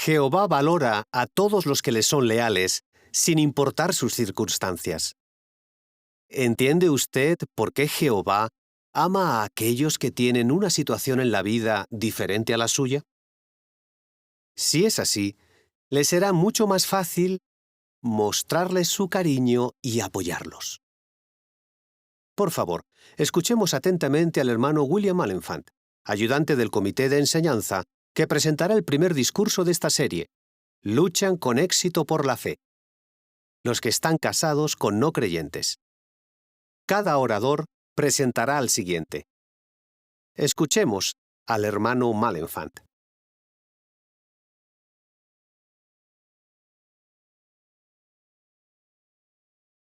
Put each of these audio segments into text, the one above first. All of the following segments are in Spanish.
Jehová valora a todos los que le son leales, sin importar sus circunstancias. ¿Entiende usted por qué Jehová ama a aquellos que tienen una situación en la vida diferente a la suya? Si es así, le será mucho más fácil mostrarles su cariño y apoyarlos. Por favor, escuchemos atentamente al hermano William Allenfant, ayudante del Comité de Enseñanza, que presentará el primer discurso de esta serie. Luchan con éxito por la fe. Los que están casados con no creyentes. Cada orador presentará al siguiente. Escuchemos al hermano Malenfant.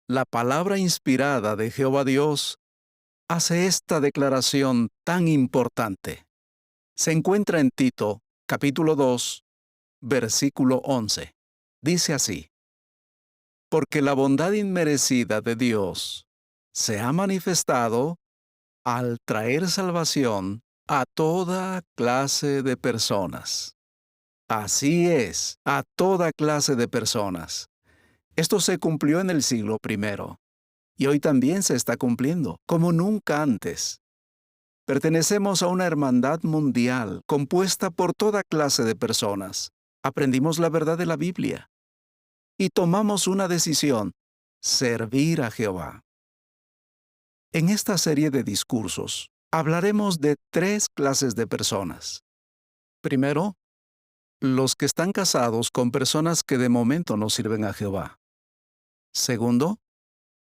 La palabra inspirada de Jehová Dios hace esta declaración tan importante. Se encuentra en Tito, capítulo 2, versículo 11. Dice así: Porque la bondad inmerecida de Dios se ha manifestado al traer salvación a toda clase de personas. Así es, a toda clase de personas. Esto se cumplió en el siglo I, y hoy también se está cumpliendo, como nunca antes. Pertenecemos a una hermandad mundial compuesta por toda clase de personas. Aprendimos la verdad de la Biblia y tomamos una decisión: servir a Jehová. En esta serie de discursos hablaremos de 3 clases de personas. Primero, los que están casados con personas que de momento no sirven a Jehová. Segundo,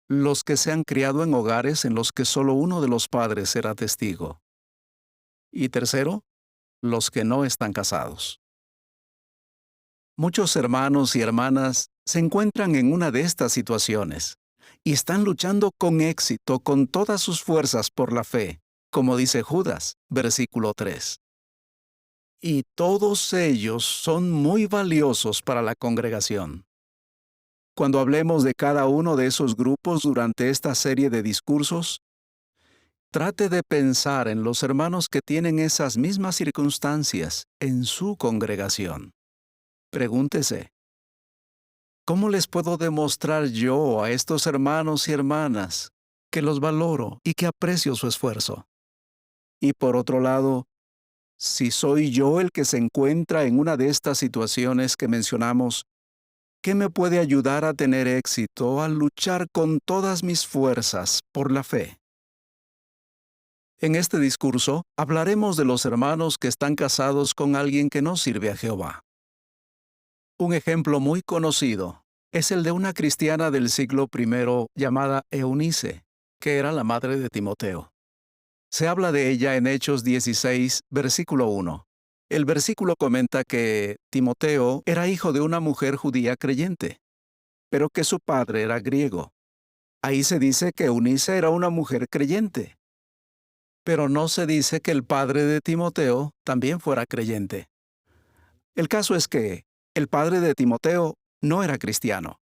los que se han criado en hogares en los que solo uno de los padres será testigo. Y tercero, los que no están casados. Muchos hermanos y hermanas se encuentran en una de estas situaciones y están luchando con éxito con todas sus fuerzas por la fe, como dice Judas, versículo 3. Y todos ellos son muy valiosos para la congregación. Cuando hablemos de cada uno de esos grupos durante esta serie de discursos, trate de pensar en los hermanos que tienen esas mismas circunstancias en su congregación. Pregúntese: ¿cómo les puedo demostrar yo a estos hermanos y hermanas que los valoro y que aprecio su esfuerzo? Y por otro lado, si soy yo el que se encuentra en una de estas situaciones que mencionamos, ¿qué me puede ayudar a tener éxito al luchar con todas mis fuerzas por la fe? En este discurso hablaremos de los hermanos que están casados con alguien que no sirve a Jehová. Un ejemplo muy conocido es el de una cristiana del siglo I llamada Eunice, que era la madre de Timoteo. Se habla de ella en Hechos 16, versículo 1. El versículo comenta que Timoteo era hijo de una mujer judía creyente, pero que su padre era griego. Ahí se dice que Eunice era una mujer creyente, pero no se dice que el padre de Timoteo también fuera creyente. El caso es que el padre de Timoteo no era cristiano.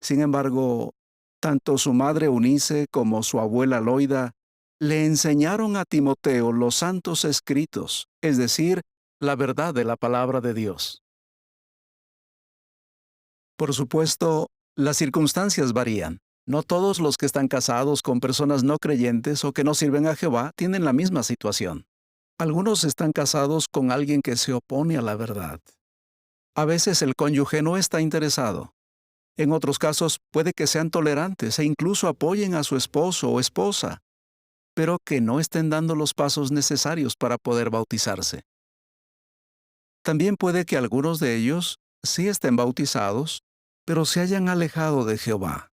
Sin embargo, tanto su madre Eunice como su abuela Loida le enseñaron a Timoteo los santos escritos, es decir, la verdad de la palabra de Dios. Por supuesto, las circunstancias varían. No todos los que están casados con personas no creyentes o que no sirven a Jehová tienen la misma situación. Algunos están casados con alguien que se opone a la verdad. A veces el cónyuge no está interesado. En otros casos puede que sean tolerantes e incluso apoyen a su esposo o esposa, pero que no estén dando los pasos necesarios para poder bautizarse. También puede que algunos de ellos sí estén bautizados, pero se hayan alejado de Jehová.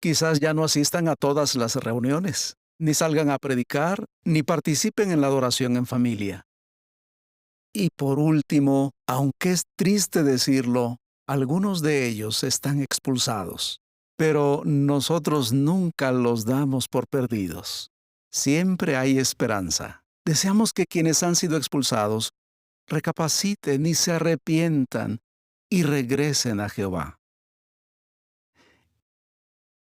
Quizás ya no asistan a todas las reuniones, ni salgan a predicar, ni participen en la adoración en familia. Y por último, aunque es triste decirlo, algunos de ellos están expulsados, pero nosotros nunca los damos por perdidos. Siempre hay esperanza. Deseamos que quienes han sido expulsados recapaciten y se arrepientan y regresen a Jehová.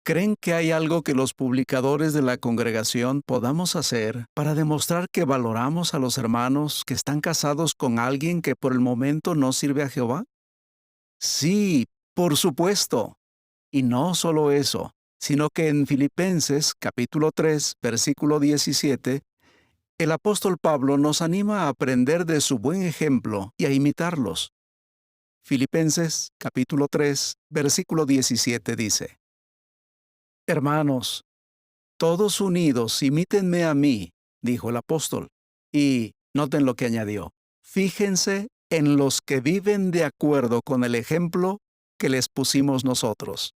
¿Creen que hay algo que los publicadores de la congregación podamos hacer para demostrar que valoramos a los hermanos que están casados con alguien que por el momento no sirve a Jehová? Sí, por supuesto. Y no solo eso, sino que en Filipenses capítulo 3, versículo 17, el apóstol Pablo nos anima a aprender de su buen ejemplo y a imitarlos. Filipenses capítulo 3, versículo 17 dice: Hermanos, todos unidos, imítenme a mí, dijo el apóstol. Y noten lo que añadió: fíjense en los que viven de acuerdo con el ejemplo que les pusimos nosotros.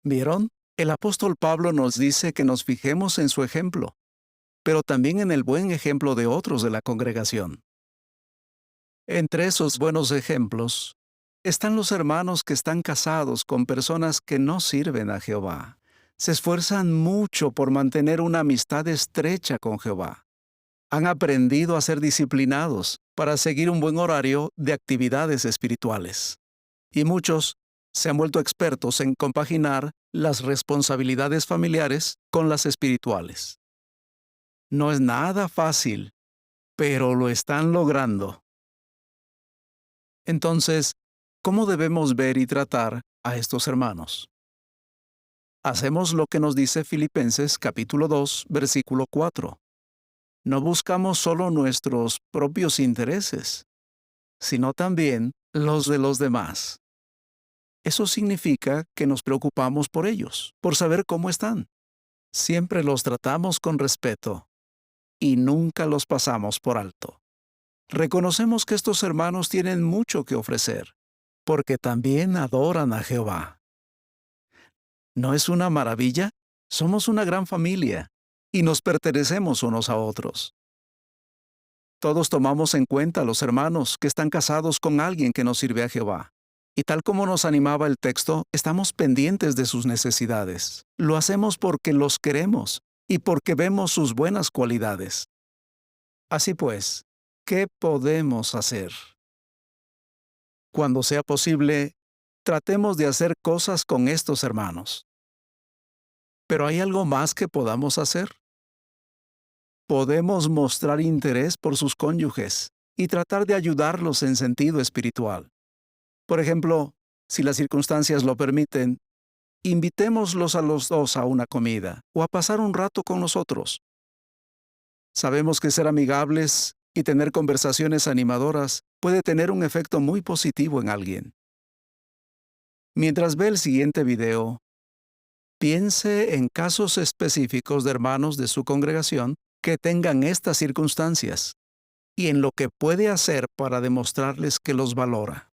¿Vieron? El apóstol Pablo nos dice que nos fijemos en su ejemplo, pero también en el buen ejemplo de otros de la congregación. Entre esos buenos ejemplos están los hermanos que están casados con personas que no sirven a Jehová. Se esfuerzan mucho por mantener una amistad estrecha con Jehová. Han aprendido a ser disciplinados para seguir un buen horario de actividades espirituales. Y muchos se han vuelto expertos en compaginar las responsabilidades familiares con las espirituales. No es nada fácil, pero lo están logrando. Entonces, ¿cómo debemos ver y tratar a estos hermanos? Hacemos lo que nos dice Filipenses capítulo 2, versículo 4. No buscamos solo nuestros propios intereses, sino también los de los demás. Eso significa que nos preocupamos por ellos, por saber cómo están. Siempre los tratamos con respeto y nunca los pasamos por alto. Reconocemos que estos hermanos tienen mucho que ofrecer, porque también adoran a Jehová. ¿No es una maravilla? Somos una gran familia y nos pertenecemos unos a otros. Todos tomamos en cuenta a los hermanos que están casados con alguien que no sirve a Jehová. Y tal como nos animaba el texto, estamos pendientes de sus necesidades. Lo hacemos porque los queremos y porque vemos sus buenas cualidades. Así pues, ¿qué podemos hacer? Cuando sea posible, tratemos de hacer cosas con estos hermanos. ¿Pero hay algo más que podamos hacer? Podemos mostrar interés por sus cónyuges y tratar de ayudarlos en sentido espiritual. Por ejemplo, si las circunstancias lo permiten, invitémoslos a los dos a una comida o a pasar un rato con nosotros. Sabemos que ser amigables y tener conversaciones animadoras puede tener un efecto muy positivo en alguien. Mientras ve el siguiente video, piense en casos específicos de hermanos de su congregación que tengan estas circunstancias y en lo que puede hacer para demostrarles que los valora.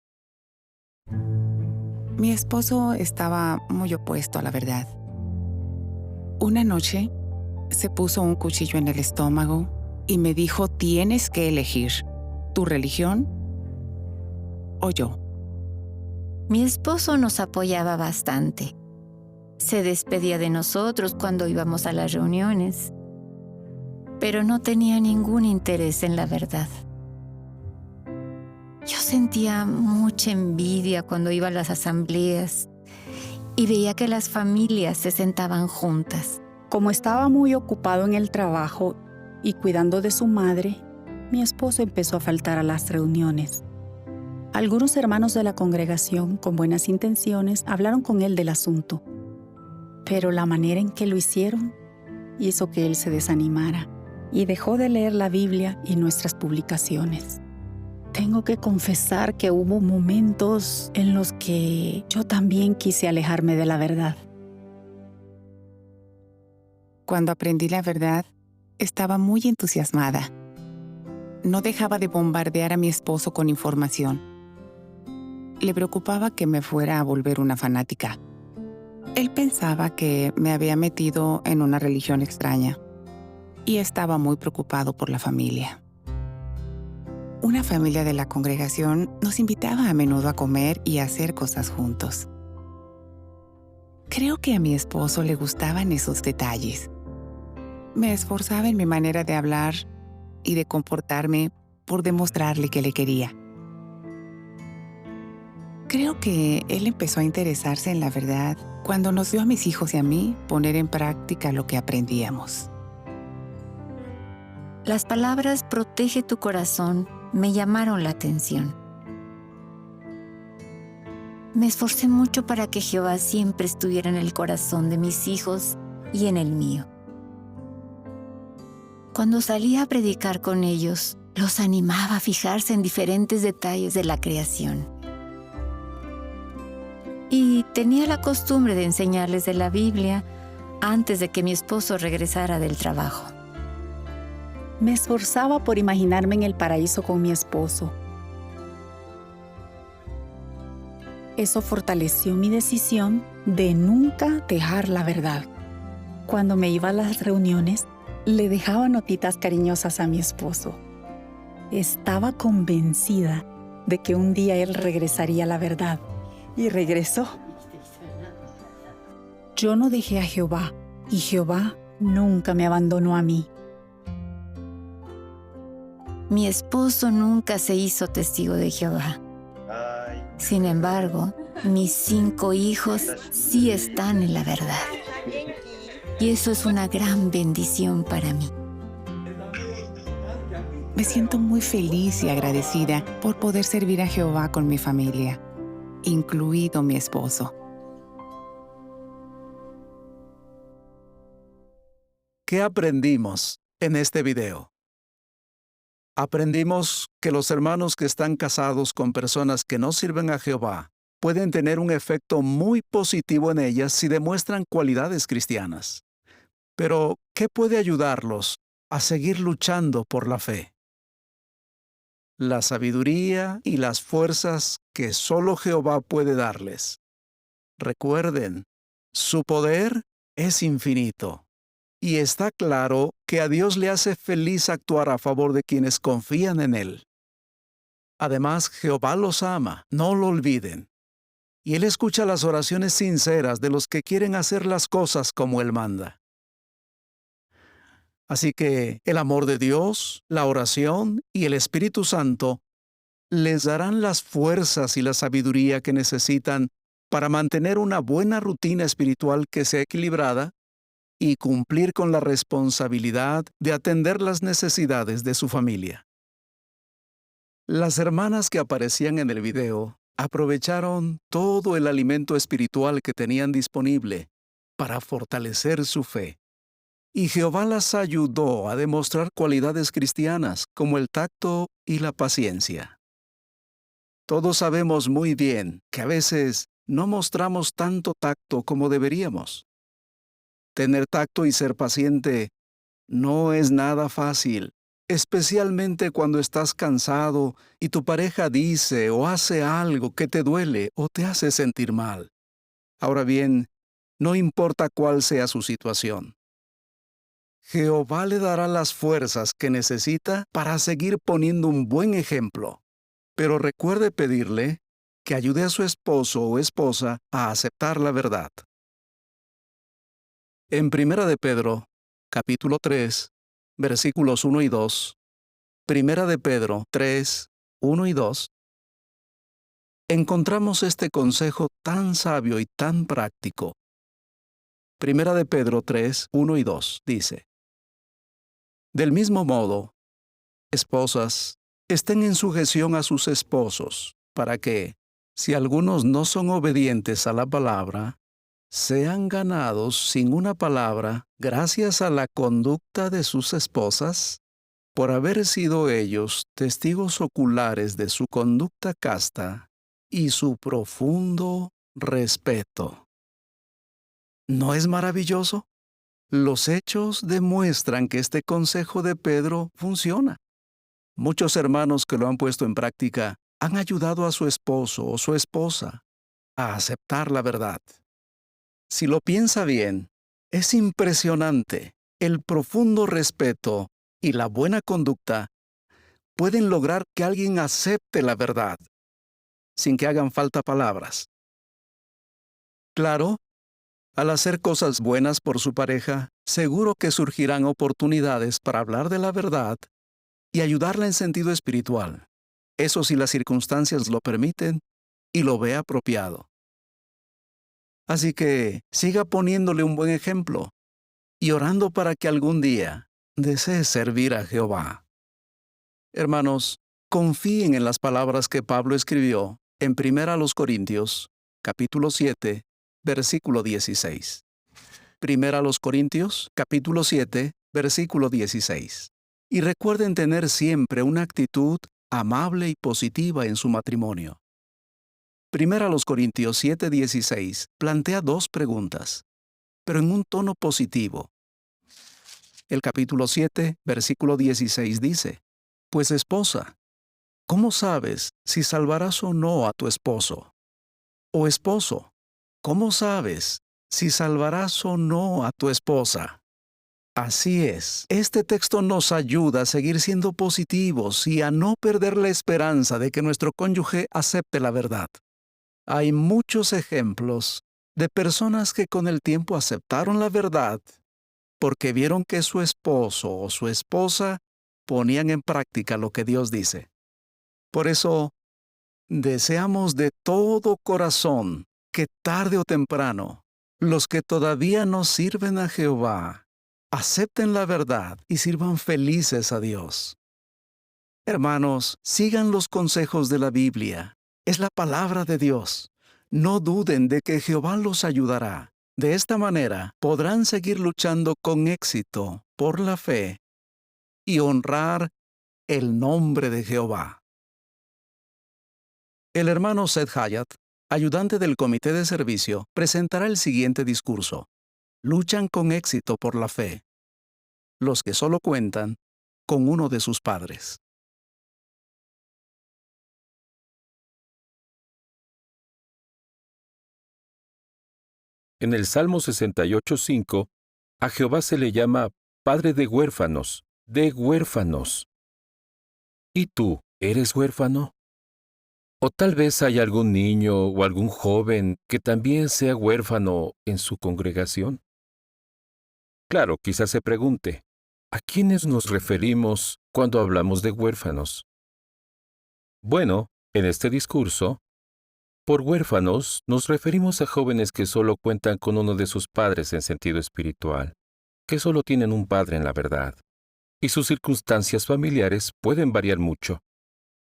Mi esposo estaba muy opuesto a la verdad. Una noche se puso un cuchillo en el estómago y me dijo: tienes que elegir tu religión o yo. Mi esposo nos apoyaba bastante. Se despedía de nosotros cuando íbamos a las reuniones, pero no tenía ningún interés en la verdad. Yo sentía mucha envidia cuando iba a las asambleas y veía que las familias se sentaban juntas. Como estaba muy ocupado en el trabajo y cuidando de su madre, mi esposo empezó a faltar a las reuniones. Algunos hermanos de la congregación, con buenas intenciones, hablaron con él del asunto, pero la manera en que lo hicieron hizo que él se desanimara y dejó de leer la Biblia y nuestras publicaciones. Tengo que confesar que hubo momentos en los que yo también quise alejarme de la verdad. Cuando aprendí la verdad, estaba muy entusiasmada. No dejaba de bombardear a mi esposo con información. Le preocupaba que me fuera a volver una fanática. Él pensaba que me había metido en una religión extraña y estaba muy preocupado por la familia. Una familia de la congregación nos invitaba a menudo a comer y a hacer cosas juntos. Creo que a mi esposo le gustaban esos detalles. Me esforzaba en mi manera de hablar y de comportarme por demostrarle que le quería. Creo que él empezó a interesarse en la verdad cuando nos vio a mis hijos y a mí poner en práctica lo que aprendíamos. Las palabras "protege tu corazón" me llamaron la atención. Me esforcé mucho para que Jehová siempre estuviera en el corazón de mis hijos y en el mío. Cuando salía a predicar con ellos, los animaba a fijarse en diferentes detalles de la creación. Y tenía la costumbre de enseñarles de la Biblia antes de que mi esposo regresara del trabajo. Me esforzaba por imaginarme en el paraíso con mi esposo. Eso fortaleció mi decisión de nunca dejar la verdad. Cuando me iba a las reuniones, le dejaba notitas cariñosas a mi esposo. Estaba convencida de que un día él regresaría a la verdad. Y regresó. Yo no dejé a Jehová, y Jehová nunca me abandonó a mí. Mi esposo nunca se hizo testigo de Jehová. Sin embargo, mis 5 hijos sí están en la verdad. Y eso es una gran bendición para mí. Me siento muy feliz y agradecida por poder servir a Jehová con mi familia, incluido mi esposo. ¿Qué aprendimos en este video? Aprendimos que los hermanos que están casados con personas que no sirven a Jehová pueden tener un efecto muy positivo en ellas si demuestran cualidades cristianas. Pero, ¿qué puede ayudarlos a seguir luchando por la fe? La sabiduría y las fuerzas que solo Jehová puede darles. Recuerden, su poder es infinito. Y está claro que a Dios le hace feliz actuar a favor de quienes confían en Él. Además, Jehová los ama, no lo olviden. Y Él escucha las oraciones sinceras de los que quieren hacer las cosas como Él manda. Así que el amor de Dios, la oración y el Espíritu Santo les darán las fuerzas y la sabiduría que necesitan para mantener una buena rutina espiritual que sea equilibrada y cumplir con la responsabilidad de atender las necesidades de su familia. Las hermanas que aparecían en el video aprovecharon todo el alimento espiritual que tenían disponible para fortalecer su fe. Y Jehová las ayudó a demostrar cualidades cristianas como el tacto y la paciencia. Todos sabemos muy bien que a veces no mostramos tanto tacto como deberíamos. Tener tacto y ser paciente no es nada fácil, especialmente cuando estás cansado y tu pareja dice o hace algo que te duele o te hace sentir mal. Ahora bien, no importa cuál sea su situación. Jehová le dará las fuerzas que necesita para seguir poniendo un buen ejemplo. Pero recuerde pedirle que ayude a su esposo o esposa a aceptar la verdad. En 1 de Pedro, capítulo 3, versículos 1 y 2, 1 de Pedro 3, 1 y 2, encontramos este consejo tan sabio y tan práctico. 1 de Pedro 3, 1 y 2 dice: Del mismo modo, esposas, estén en sujeción a sus esposos, para que, si algunos no son obedientes a la palabra, sean ganados sin una palabra gracias a la conducta de sus esposas, por haber sido ellos testigos oculares de su conducta casta y su profundo respeto. ¿No es maravilloso? Los hechos demuestran que este consejo de Pedro funciona. Muchos hermanos que lo han puesto en práctica han ayudado a su esposo o su esposa a aceptar la verdad. Si lo piensa bien, es impresionante. El profundo respeto y la buena conducta pueden lograr que alguien acepte la verdad, sin que hagan falta palabras. Claro, al hacer cosas buenas por su pareja, seguro que surgirán oportunidades para hablar de la verdad y ayudarla en sentido espiritual. Eso si las circunstancias lo permiten y lo ve apropiado. Así que siga poniéndole un buen ejemplo y orando para que algún día desee servir a Jehová. Hermanos, confíen en las palabras que Pablo escribió en 1 Corintios, capítulo 7, versículo 16. 1 Corintios, capítulo 7, versículo 16. Y recuerden tener siempre una actitud amable y positiva en su matrimonio. 1 Corintios 7, 16 plantea dos preguntas, pero en un tono positivo. El capítulo 7, versículo 16 dice, «Pues esposa, ¿cómo sabes si salvarás o no a tu esposo? O esposo, ¿cómo sabes si salvarás o no a tu esposa?» Así es, este texto nos ayuda a seguir siendo positivos y a no perder la esperanza de que nuestro cónyuge acepte la verdad. Hay muchos ejemplos de personas que con el tiempo aceptaron la verdad porque vieron que su esposo o su esposa ponían en práctica lo que Dios dice. Por eso, deseamos de todo corazón que tarde o temprano, los que todavía no sirven a Jehová, acepten la verdad y sirvan felices a Dios. Hermanos, sigan los consejos de la Biblia. Es la palabra de Dios. No duden de que Jehová los ayudará. De esta manera podrán seguir luchando con éxito por la fe y honrar el nombre de Jehová. El hermano Seth Hyatt, ayudante del comité de servicio, presentará el siguiente discurso. Luchan con éxito por la fe. Los que solo cuentan con uno de sus padres. En el Salmo 68:5, a Jehová se le llama Padre de huérfanos, de huérfanos. ¿Y tú, eres huérfano? O tal vez hay algún niño o algún joven que también sea huérfano en su congregación. Claro, quizás se pregunte, ¿a quiénes nos referimos cuando hablamos de huérfanos? Bueno, en este discurso, por huérfanos nos referimos a jóvenes que solo cuentan con uno de sus padres en sentido espiritual, que solo tienen un padre en la verdad, y sus circunstancias familiares pueden variar mucho.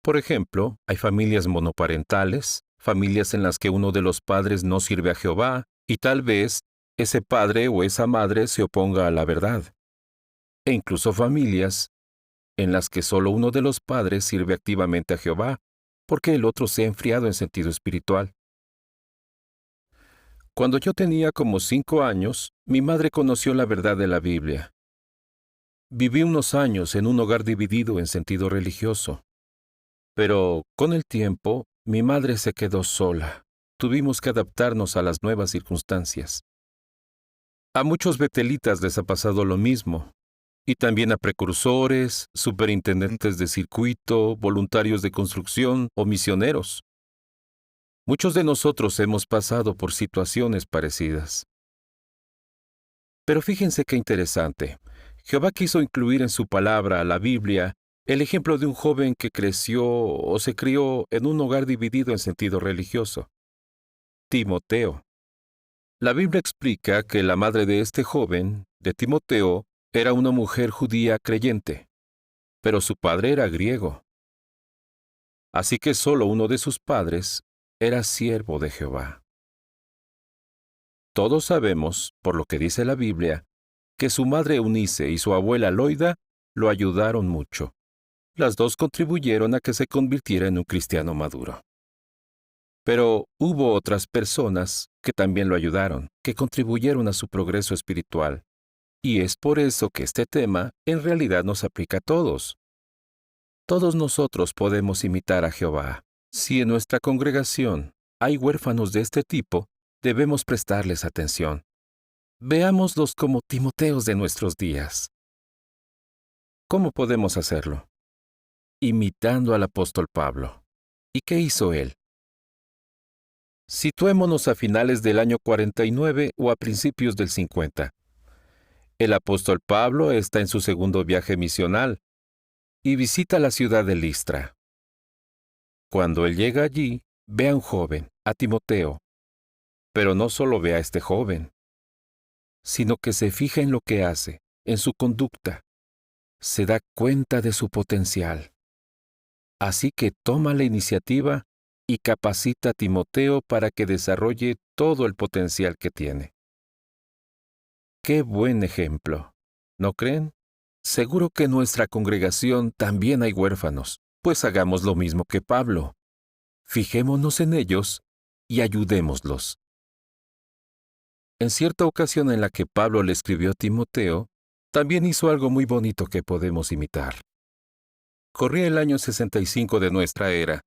Por ejemplo, hay familias monoparentales, familias en las que uno de los padres no sirve a Jehová, y tal vez ese padre o esa madre se oponga a la verdad. E incluso familias en las que solo uno de los padres sirve activamente a Jehová, porque el otro se ha enfriado en sentido espiritual. Cuando yo tenía como 5 años, mi madre conoció la verdad de la Biblia. Viví unos años en un hogar dividido en sentido religioso. Pero, con el tiempo, mi madre se quedó sola. Tuvimos que adaptarnos a las nuevas circunstancias. A muchos betelitas les ha pasado lo mismo. Y también a precursores, superintendentes de circuito, voluntarios de construcción o misioneros. Muchos de nosotros hemos pasado por situaciones parecidas. Pero fíjense qué interesante. Jehová quiso incluir en su palabra, la Biblia, el ejemplo de un joven que creció o se crió en un hogar dividido en sentido religioso. Timoteo. La Biblia explica que la madre de este joven, de Timoteo, era una mujer judía creyente, pero su padre era griego. Así que solo uno de sus padres era siervo de Jehová. Todos sabemos, por lo que dice la Biblia, que su madre Eunice y su abuela Loida lo ayudaron mucho. Las dos contribuyeron a que se convirtiera en un cristiano maduro. Pero hubo otras personas que también lo ayudaron, que contribuyeron a su progreso espiritual. Y es por eso que este tema en realidad nos aplica a todos. Todos nosotros podemos imitar a Jehová. Si en nuestra congregación hay huérfanos de este tipo, debemos prestarles atención. Veámoslos como Timoteos de nuestros días. ¿Cómo podemos hacerlo? Imitando al apóstol Pablo. ¿Y qué hizo él? Situémonos a finales del año 49 o a principios del 50. El apóstol Pablo está en su segundo viaje misional y visita la ciudad de Listra. Cuando él llega allí, ve a un joven, a Timoteo, pero no solo ve a este joven, sino que se fija en lo que hace, en su conducta, se da cuenta de su potencial. Así que toma la iniciativa y capacita a Timoteo para que desarrolle todo el potencial que tiene. ¡Qué buen ejemplo! ¿No creen? Seguro que en nuestra congregación también hay huérfanos, pues hagamos lo mismo que Pablo. Fijémonos en ellos y ayudémoslos. En cierta ocasión en la que Pablo le escribió a Timoteo, también hizo algo muy bonito que podemos imitar. Corría el año 65 de nuestra era,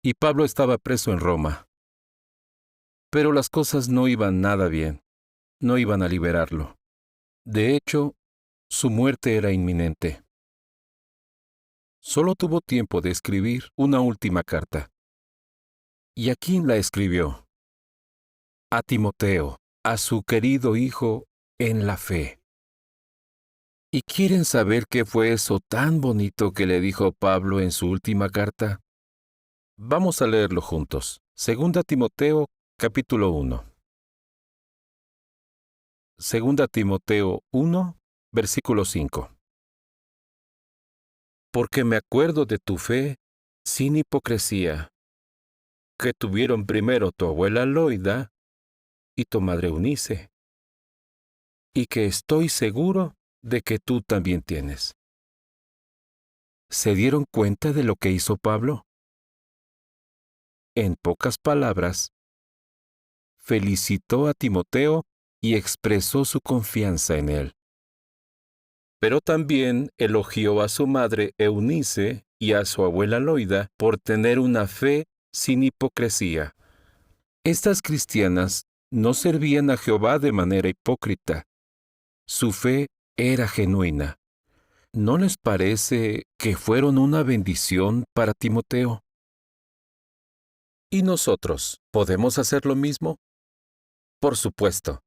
y Pablo estaba preso en Roma. Pero las cosas no iban nada bien, no iban a liberarlo. De hecho, su muerte era inminente. Solo tuvo tiempo de escribir una última carta. ¿Y a quién la escribió? A Timoteo, a su querido hijo en la fe. ¿Y quieren saber qué fue eso tan bonito que le dijo Pablo en su última carta? Vamos a leerlo juntos. 2 Timoteo, capítulo 1. 2 Timoteo 1, versículo 5. Porque me acuerdo de tu fe sin hipocresía, que tuvieron primero tu abuela Loida y tu madre Eunice, y que estoy seguro de que tú también tienes. ¿Se dieron cuenta de lo que hizo Pablo? En pocas palabras, felicitó a Timoteo y expresó su confianza en él. Pero también elogió a su madre Eunice y a su abuela Loida por tener una fe sin hipocresía. Estas cristianas no servían a Jehová de manera hipócrita. Su fe era genuina. ¿No les parece que fueron una bendición para Timoteo? ¿Y nosotros podemos hacer lo mismo? Por supuesto.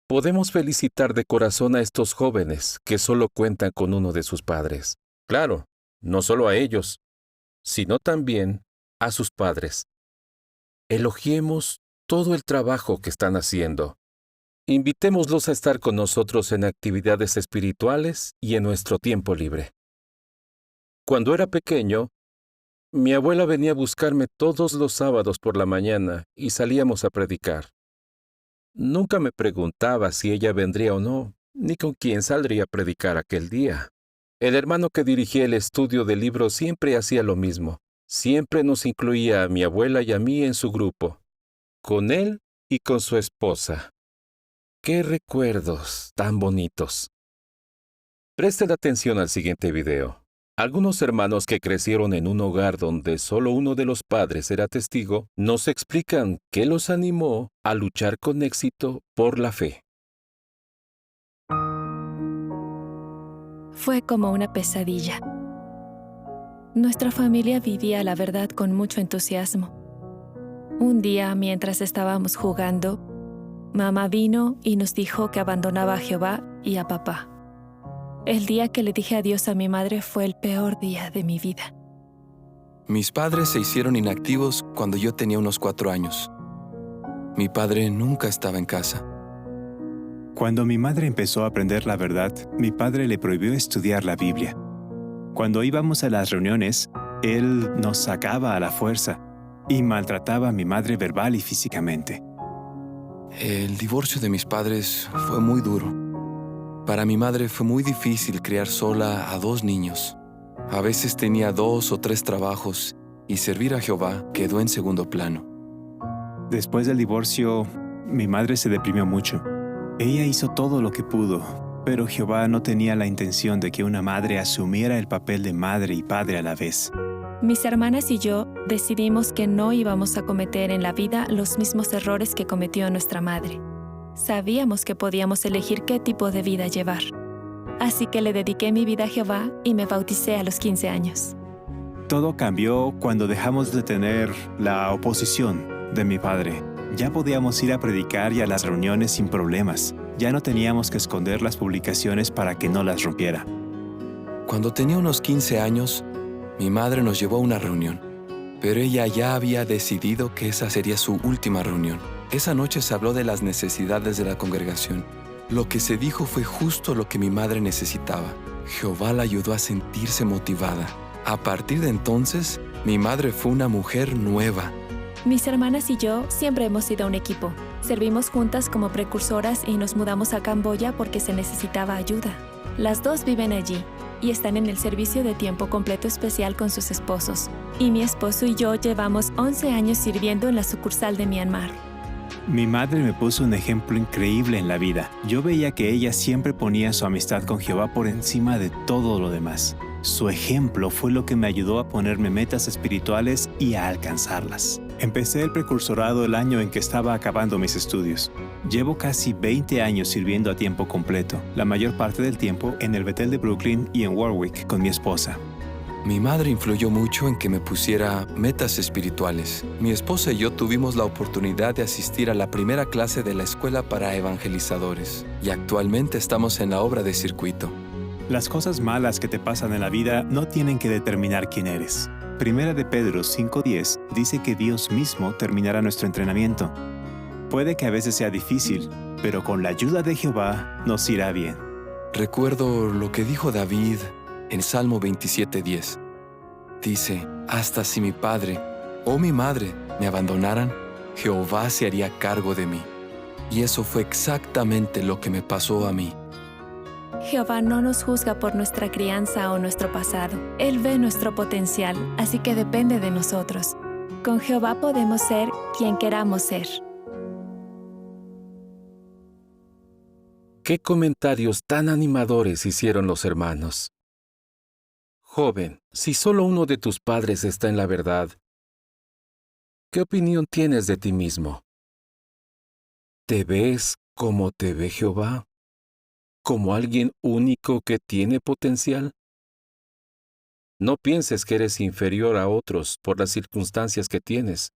Podemos felicitar de corazón a estos jóvenes que solo cuentan con uno de sus padres. Claro, no solo a ellos, sino también a sus padres. Elogiemos todo el trabajo que están haciendo. Invitémoslos a estar con nosotros en actividades espirituales y en nuestro tiempo libre. Cuando era pequeño, mi abuela venía a buscarme todos los sábados por la mañana y salíamos a predicar. Nunca me preguntaba si ella vendría o no, ni con quién saldría a predicar aquel día. El hermano que dirigía el estudio de libros siempre hacía lo mismo. Siempre nos incluía a mi abuela y a mí en su grupo, con él y con su esposa. ¡Qué recuerdos tan bonitos! Presten atención al siguiente video. Algunos hermanos que crecieron en un hogar donde solo uno de los padres era testigo, nos explican qué los animó a luchar con éxito por la fe. Fue como una pesadilla. Nuestra familia vivía la verdad con mucho entusiasmo. Un día, mientras estábamos jugando, mamá vino y nos dijo que abandonaba a Jehová y a papá. El día que le dije adiós a mi madre fue el peor día de mi vida. Mis padres se hicieron inactivos cuando yo tenía unos 4 años. Mi padre nunca estaba en casa. Cuando mi madre empezó a aprender la verdad, mi padre le prohibió estudiar la Biblia. Cuando íbamos a las reuniones, él nos sacaba a la fuerza y maltrataba a mi madre verbal y físicamente. El divorcio de mis padres fue muy duro. Para mi madre fue muy difícil criar sola a 2 niños. A veces tenía 2 o 3 trabajos y servir a Jehová quedó en segundo plano. Después del divorcio, mi madre se deprimió mucho. Ella hizo todo lo que pudo, pero Jehová no tenía la intención de que una madre asumiera el papel de madre y padre a la vez. Mis hermanas y yo decidimos que no íbamos a cometer en la vida los mismos errores que cometió nuestra madre. Sabíamos que podíamos elegir qué tipo de vida llevar. Así que le dediqué mi vida a Jehová y me bauticé a los 15 años. Todo cambió cuando dejamos de tener la oposición de mi padre. Ya podíamos ir a predicar y a las reuniones sin problemas. Ya no teníamos que esconder las publicaciones para que no las rompiera. Cuando tenía unos 15 años, mi madre nos llevó a una reunión. Pero ella ya había decidido que esa sería su última reunión. Esa noche se habló de las necesidades de la congregación. Lo que se dijo fue justo lo que mi madre necesitaba. Jehová la ayudó a sentirse motivada. A partir de entonces, mi madre fue una mujer nueva. Mis hermanas y yo siempre hemos sido un equipo. Servimos juntas como precursoras y nos mudamos a Camboya porque se necesitaba ayuda. Las dos viven allí y están en el servicio de tiempo completo especial con sus esposos. Y mi esposo y yo llevamos 11 años sirviendo en la sucursal de Myanmar. Mi madre me puso un ejemplo increíble en la vida. Yo veía que ella siempre ponía su amistad con Jehová por encima de todo lo demás. Su ejemplo fue lo que me ayudó a ponerme metas espirituales y a alcanzarlas. Empecé el precursorado el año en que estaba acabando mis estudios. Llevo casi 20 años sirviendo a tiempo completo, la mayor parte del tiempo en el Bethel de Brooklyn y en Warwick con mi esposa. Mi madre influyó mucho en que me pusiera metas espirituales. Mi esposa y yo tuvimos la oportunidad de asistir a la primera clase de la escuela para evangelizadores y actualmente estamos en la obra de circuito. Las cosas malas que te pasan en la vida no tienen que determinar quién eres. Primera de Pedro 5:10 dice que Dios mismo terminará nuestro entrenamiento. Puede que a veces sea difícil, pero con la ayuda de Jehová nos irá bien. Recuerdo lo que dijo David en Salmo 27:10. Dice, hasta si mi padre o mi madre me abandonaran, Jehová se haría cargo de mí. Y eso fue exactamente lo que me pasó a mí. Jehová no nos juzga por nuestra crianza o nuestro pasado. Él ve nuestro potencial, así que depende de nosotros. Con Jehová podemos ser quien queramos ser. ¿Qué comentarios tan animadores hicieron los hermanos? Joven, si solo uno de tus padres está en la verdad, ¿qué opinión tienes de ti mismo? ¿Te ves como te ve Jehová? ¿Como alguien único que tiene potencial? No pienses que eres inferior a otros por las circunstancias que tienes.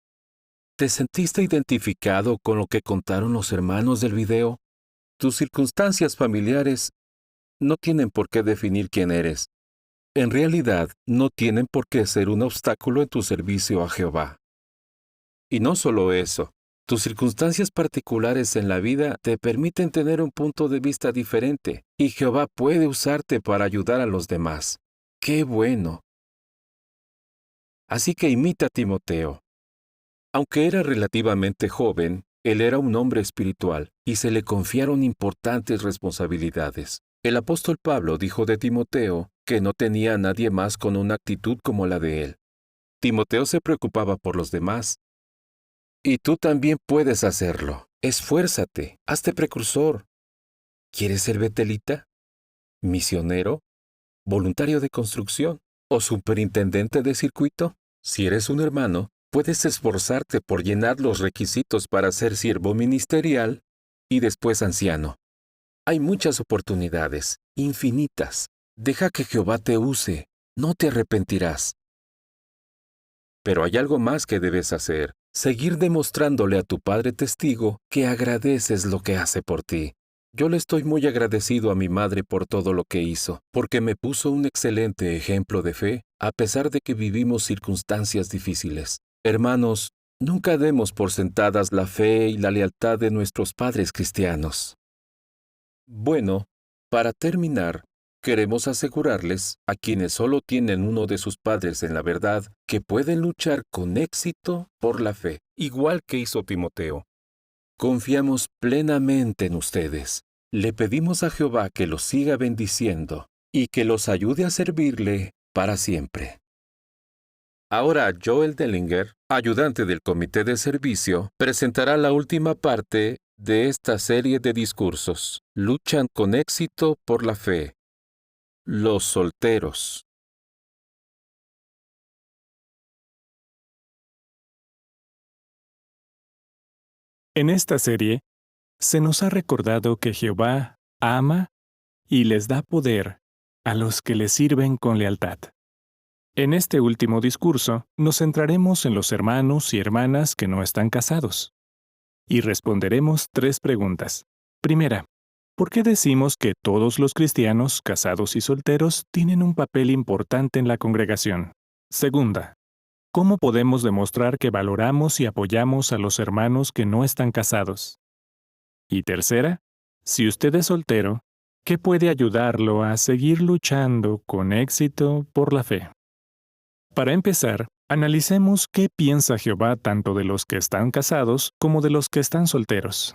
¿Te sentiste identificado con lo que contaron los hermanos del video? Tus circunstancias familiares no tienen por qué definir quién eres. En realidad, no tienen por qué ser un obstáculo en tu servicio a Jehová. Y no solo eso. Tus circunstancias particulares en la vida te permiten tener un punto de vista diferente, y Jehová puede usarte para ayudar a los demás. ¡Qué bueno! Así que imita a Timoteo. Aunque era relativamente joven, él era un hombre espiritual, y se le confiaron importantes responsabilidades. El apóstol Pablo dijo de Timoteo que no tenía a nadie más con una actitud como la de él. Timoteo se preocupaba por los demás. Y tú también puedes hacerlo. Esfuérzate, hazte precursor. ¿Quieres ser betelita? ¿Misionero? ¿Voluntario de construcción? ¿O superintendente de circuito? Si eres un hermano, puedes esforzarte por llenar los requisitos para ser siervo ministerial y después anciano. Hay muchas oportunidades, infinitas. Deja que Jehová te use, no te arrepentirás. Pero hay algo más que debes hacer. Seguir demostrándole a tu Padre Testigo que agradeces lo que hace por ti. Yo le estoy muy agradecido a mi madre por todo lo que hizo, porque me puso un excelente ejemplo de fe, a pesar de que vivimos circunstancias difíciles. Hermanos, nunca demos por sentadas la fe y la lealtad de nuestros padres cristianos. Bueno, para terminar, queremos asegurarles, a quienes solo tienen uno de sus padres en la verdad, que pueden luchar con éxito por la fe, igual que hizo Timoteo. Confiamos plenamente en ustedes. Le pedimos a Jehová que los siga bendiciendo y que los ayude a servirle para siempre. Ahora Joel Dellinger, ayudante del Comité de Servicio, presentará la última parte de esta serie de discursos. Luchan con éxito por la fe. Los solteros. En esta serie, se nos ha recordado que Jehová ama y les da poder a los que le sirven con lealtad. En este último discurso, nos centraremos en los hermanos y hermanas que no están casados. Y responderemos 3 preguntas. Primera, ¿por qué decimos que todos los cristianos, casados y solteros, tienen un papel importante en la congregación? Segunda, ¿cómo podemos demostrar que valoramos y apoyamos a los hermanos que no están casados? Y tercera, si usted es soltero, ¿qué puede ayudarlo a seguir luchando con éxito por la fe? Para empezar, analicemos qué piensa Jehová tanto de los que están casados como de los que están solteros.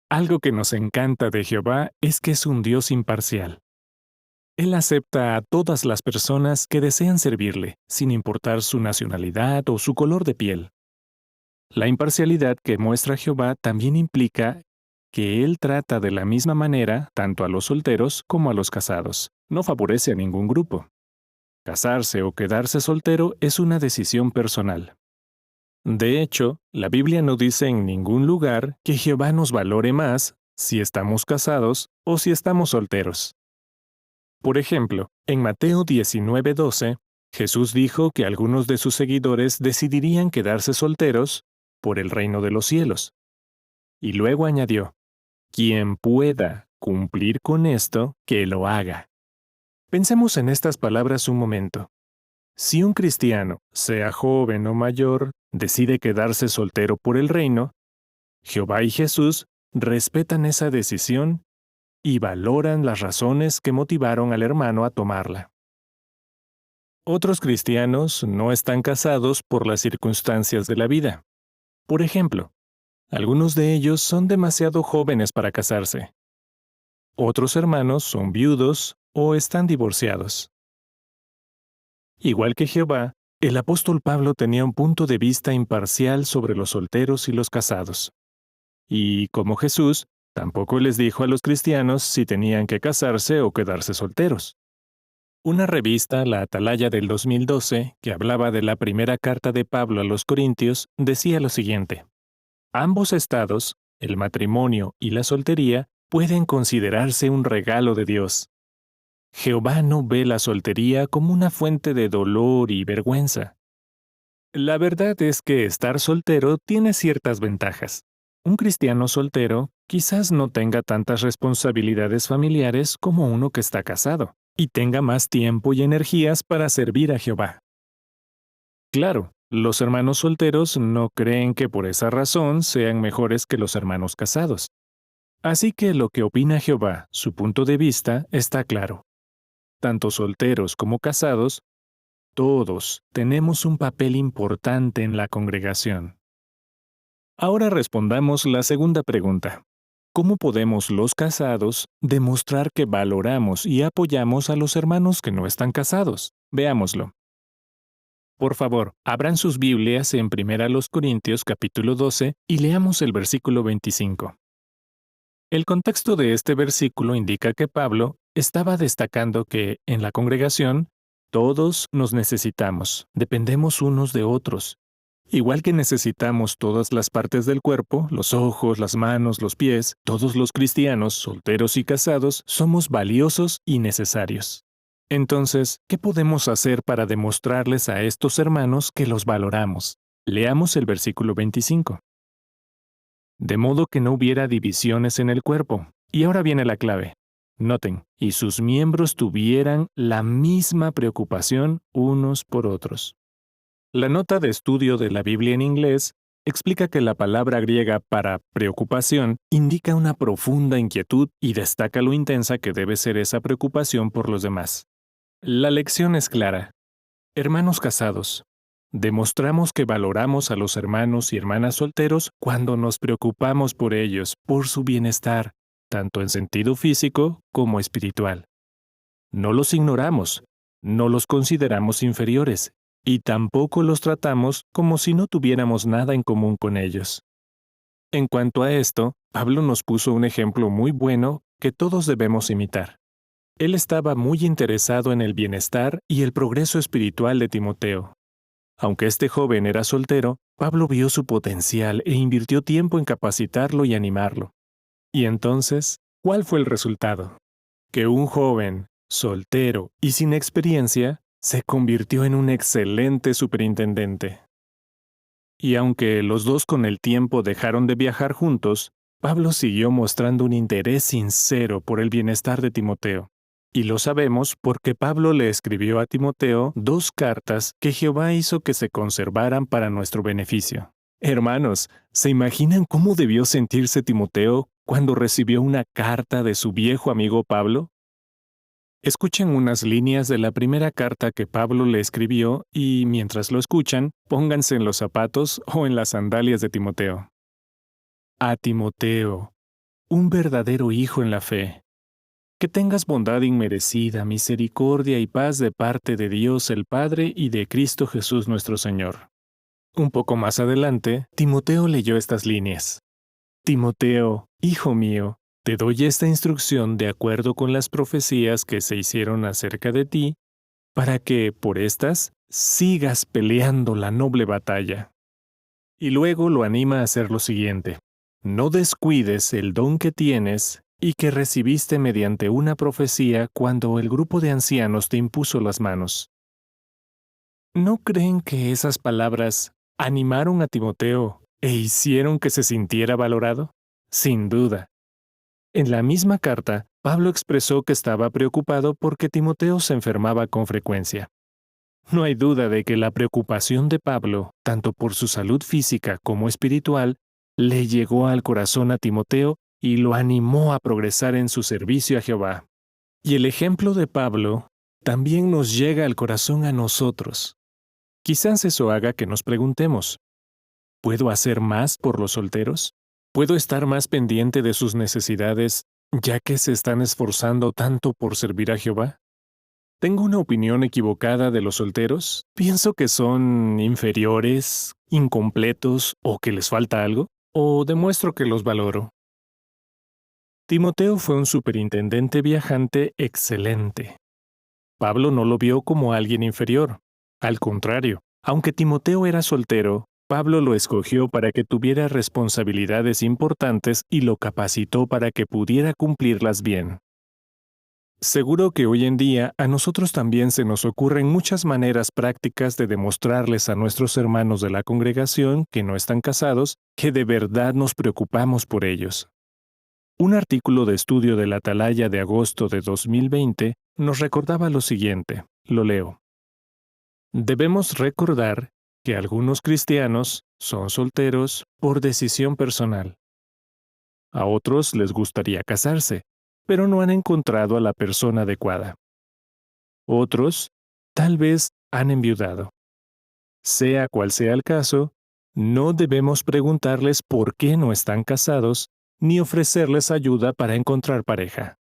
Algo que nos encanta de Jehová es que es un Dios imparcial. Él acepta a todas las personas que desean servirle, sin importar su nacionalidad o su color de piel. La imparcialidad que muestra Jehová también implica que Él trata de la misma manera tanto a los solteros como a los casados. No favorece a ningún grupo. Casarse o quedarse soltero es una decisión personal. De hecho, la Biblia no dice en ningún lugar que Jehová nos valore más si estamos casados o si estamos solteros. Por ejemplo, en Mateo 19:12, Jesús dijo que algunos de sus seguidores decidirían quedarse solteros por el reino de los cielos. Y luego añadió, quien pueda cumplir con esto, que lo haga. Pensemos en estas palabras un momento. Si un cristiano, sea joven o mayor, decide quedarse soltero por el reino, Jehová y Jesús respetan esa decisión y valoran las razones que motivaron al hermano a tomarla. Otros cristianos no están casados por las circunstancias de la vida. Por ejemplo, algunos de ellos son demasiado jóvenes para casarse. Otros hermanos son viudos o están divorciados. Igual que Jehová, el apóstol Pablo tenía un punto de vista imparcial sobre los solteros y los casados. Y, como Jesús, tampoco les dijo a los cristianos si tenían que casarse o quedarse solteros. Una revista, La Atalaya del 2012, que hablaba de la primera carta de Pablo a los Corintios, decía lo siguiente. Ambos estados, el matrimonio y la soltería, pueden considerarse un regalo de Dios. Jehová no ve la soltería como una fuente de dolor y vergüenza. La verdad es que estar soltero tiene ciertas ventajas. Un cristiano soltero quizás no tenga tantas responsabilidades familiares como uno que está casado, y tenga más tiempo y energías para servir a Jehová. Claro, los hermanos solteros no creen que por esa razón sean mejores que los hermanos casados. Así que lo que opina Jehová, su punto de vista, está claro. Tanto solteros como casados, todos tenemos un papel importante en la congregación. Ahora respondamos la segunda pregunta. ¿Cómo podemos los casados demostrar que valoramos y apoyamos a los hermanos que no están casados? Veámoslo. Por favor, abran sus Biblias en 1 Corintios capítulo 12 y leamos el versículo 25. El contexto de este versículo indica que Pablo estaba destacando que, en la congregación, todos nos necesitamos, dependemos unos de otros. Igual que necesitamos todas las partes del cuerpo, los ojos, las manos, los pies, todos los cristianos, solteros y casados, somos valiosos y necesarios. Entonces, ¿qué podemos hacer para demostrarles a estos hermanos que los valoramos? Leamos el versículo 25. De modo que no hubiera divisiones en el cuerpo. Y ahora viene la clave. Noten, y sus miembros tuvieran la misma preocupación unos por otros. La nota de estudio de la Biblia en inglés explica que la palabra griega para preocupación indica una profunda inquietud y destaca lo intensa que debe ser esa preocupación por los demás. La lección es clara. Hermanos casados, demostramos que valoramos a los hermanos y hermanas solteros cuando nos preocupamos por ellos, por su bienestar, tanto en sentido físico como espiritual. No los ignoramos, no los consideramos inferiores, y tampoco los tratamos como si no tuviéramos nada en común con ellos. En cuanto a esto, Pablo nos puso un ejemplo muy bueno que todos debemos imitar. Él estaba muy interesado en el bienestar y el progreso espiritual de Timoteo. Aunque este joven era soltero, Pablo vio su potencial e invirtió tiempo en capacitarlo y animarlo. Y entonces, ¿cuál fue el resultado? Que un joven, soltero y sin experiencia, se convirtió en un excelente superintendente. Y aunque los dos con el tiempo dejaron de viajar juntos, Pablo siguió mostrando un interés sincero por el bienestar de Timoteo. Y lo sabemos porque Pablo le escribió a Timoteo 2 cartas que Jehová hizo que se conservaran para nuestro beneficio. Hermanos, ¿se imaginan cómo debió sentirse Timoteo cuando recibió una carta de su viejo amigo Pablo? Escuchen unas líneas de la primera carta que Pablo le escribió y, mientras lo escuchan, pónganse en los zapatos o en las sandalias de Timoteo. A Timoteo, un verdadero hijo en la fe. Que tengas bondad inmerecida, misericordia y paz de parte de Dios el Padre y de Cristo Jesús nuestro Señor. Un poco más adelante, Timoteo leyó estas líneas. Timoteo, hijo mío, te doy esta instrucción de acuerdo con las profecías que se hicieron acerca de ti, para que, por estas, sigas peleando la noble batalla. Y luego lo anima a hacer lo siguiente. No descuides el don que tienes y que recibiste mediante una profecía cuando el grupo de ancianos te impuso las manos. ¿No creen que esas palabras animaron a Timoteo e hicieron que se sintiera valorado? Sin duda. En la misma carta, Pablo expresó que estaba preocupado porque Timoteo se enfermaba con frecuencia. No hay duda de que la preocupación de Pablo, tanto por su salud física como espiritual, le llegó al corazón a Timoteo y lo animó a progresar en su servicio a Jehová. Y el ejemplo de Pablo también nos llega al corazón a nosotros. Quizás eso haga que nos preguntemos, ¿puedo hacer más por los solteros? ¿Puedo estar más pendiente de sus necesidades, ya que se están esforzando tanto por servir a Jehová? ¿Tengo una opinión equivocada de los solteros? ¿Pienso que son inferiores, incompletos o que les falta algo? ¿O demuestro que los valoro? Timoteo fue un superintendente viajante excelente. Pablo no lo vio como alguien inferior. Al contrario, aunque Timoteo era soltero, Pablo lo escogió para que tuviera responsabilidades importantes y lo capacitó para que pudiera cumplirlas bien. Seguro que hoy en día a nosotros también se nos ocurren muchas maneras prácticas de demostrarles a nuestros hermanos de la congregación que no están casados que de verdad nos preocupamos por ellos. Un artículo de estudio de la Atalaya de agosto de 2020 nos recordaba lo siguiente, lo leo. Debemos recordar que algunos cristianos son solteros por decisión personal. A otros les gustaría casarse, pero no han encontrado a la persona adecuada. Otros, tal vez, han enviudado. Sea cual sea el caso, no debemos preguntarles por qué no están casados ni ofrecerles ayuda para encontrar pareja.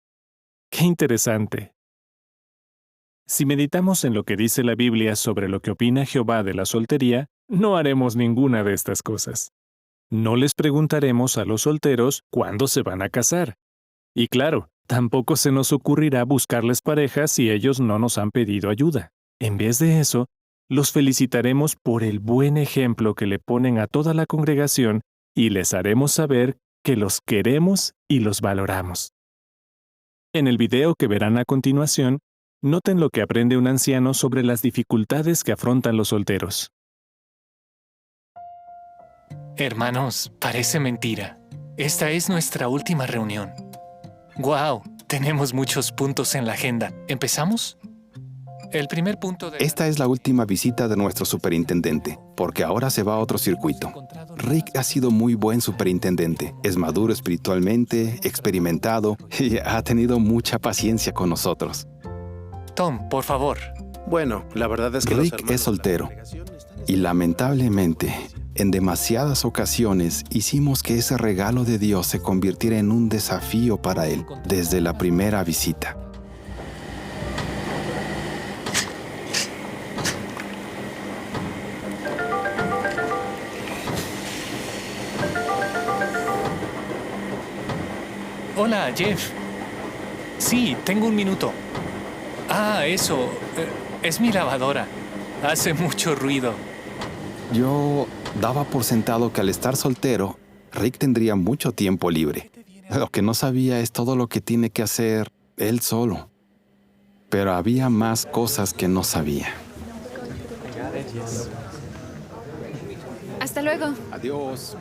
¡Qué interesante! Si meditamos en lo que dice la Biblia sobre lo que opina Jehová de la soltería, no haremos ninguna de estas cosas. No les preguntaremos a los solteros cuándo se van a casar. Y claro, tampoco se nos ocurrirá buscarles pareja si ellos no nos han pedido ayuda. En vez de eso, los felicitaremos por el buen ejemplo que le ponen a toda la congregación y les haremos saber que los queremos y los valoramos. En el video que verán a continuación, noten lo que aprende un anciano sobre las dificultades que afrontan los solteros. Hermanos, parece mentira. Esta es nuestra última reunión. ¡Guau! Tenemos muchos puntos en la agenda. ¿Empezamos? El primer punto de... Esta es la última visita de nuestro superintendente, porque ahora se va a otro circuito. Rick ha sido muy buen superintendente. Es maduro espiritualmente, experimentado y ha tenido mucha paciencia con nosotros. Tom, por favor. Bueno, la verdad es que Rick es soltero y lamentablemente, en demasiadas ocasiones hicimos que ese regalo de Dios se convirtiera en un desafío para él desde la primera visita. Hola, Jeff. Sí, tengo un minuto. Ah, eso. Es mi lavadora. Hace mucho ruido. Yo daba por sentado que al estar soltero, Rick tendría mucho tiempo libre. Lo que no sabía es todo lo que tiene que hacer él solo. Pero había más cosas que no sabía. Hasta luego. Adiós.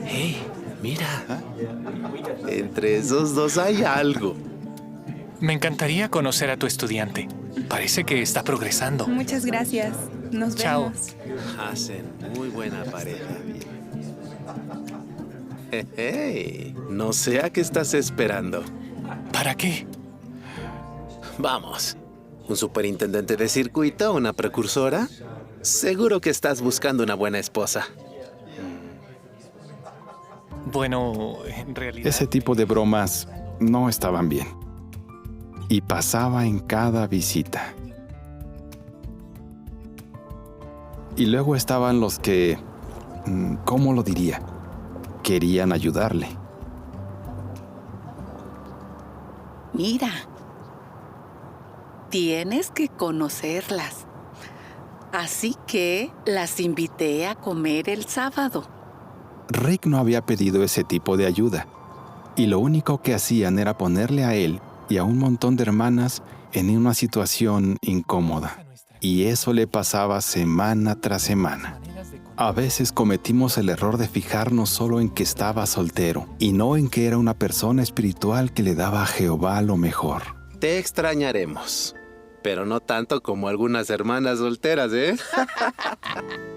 Hey, Mira, entre esos dos hay algo. Me encantaría conocer a tu estudiante. Parece que está progresando. Muchas gracias. Nos Chao. vemos. Hacen muy buena pareja. Hey, no sé a qué estás esperando. ¿Para qué? Vamos. ¿Un superintendente de circuito? ¿Una precursora? Seguro que estás buscando una buena esposa. Bueno, en realidad... Ese tipo de bromas no estaban bien. Y pasaba en cada visita. Y luego estaban los que, ¿cómo lo diría? Querían ayudarle. Mira, tienes que conocerlas. Así que las invité a comer el sábado. Rick no había pedido ese tipo de ayuda. Y lo único que hacían era ponerle a él y a un montón de hermanas en una situación incómoda. Y eso le pasaba semana tras semana. A veces cometimos el error de fijarnos solo en que estaba soltero y no en que era una persona espiritual que le daba a Jehová lo mejor. Te extrañaremos, pero no tanto como algunas hermanas solteras, ¿eh?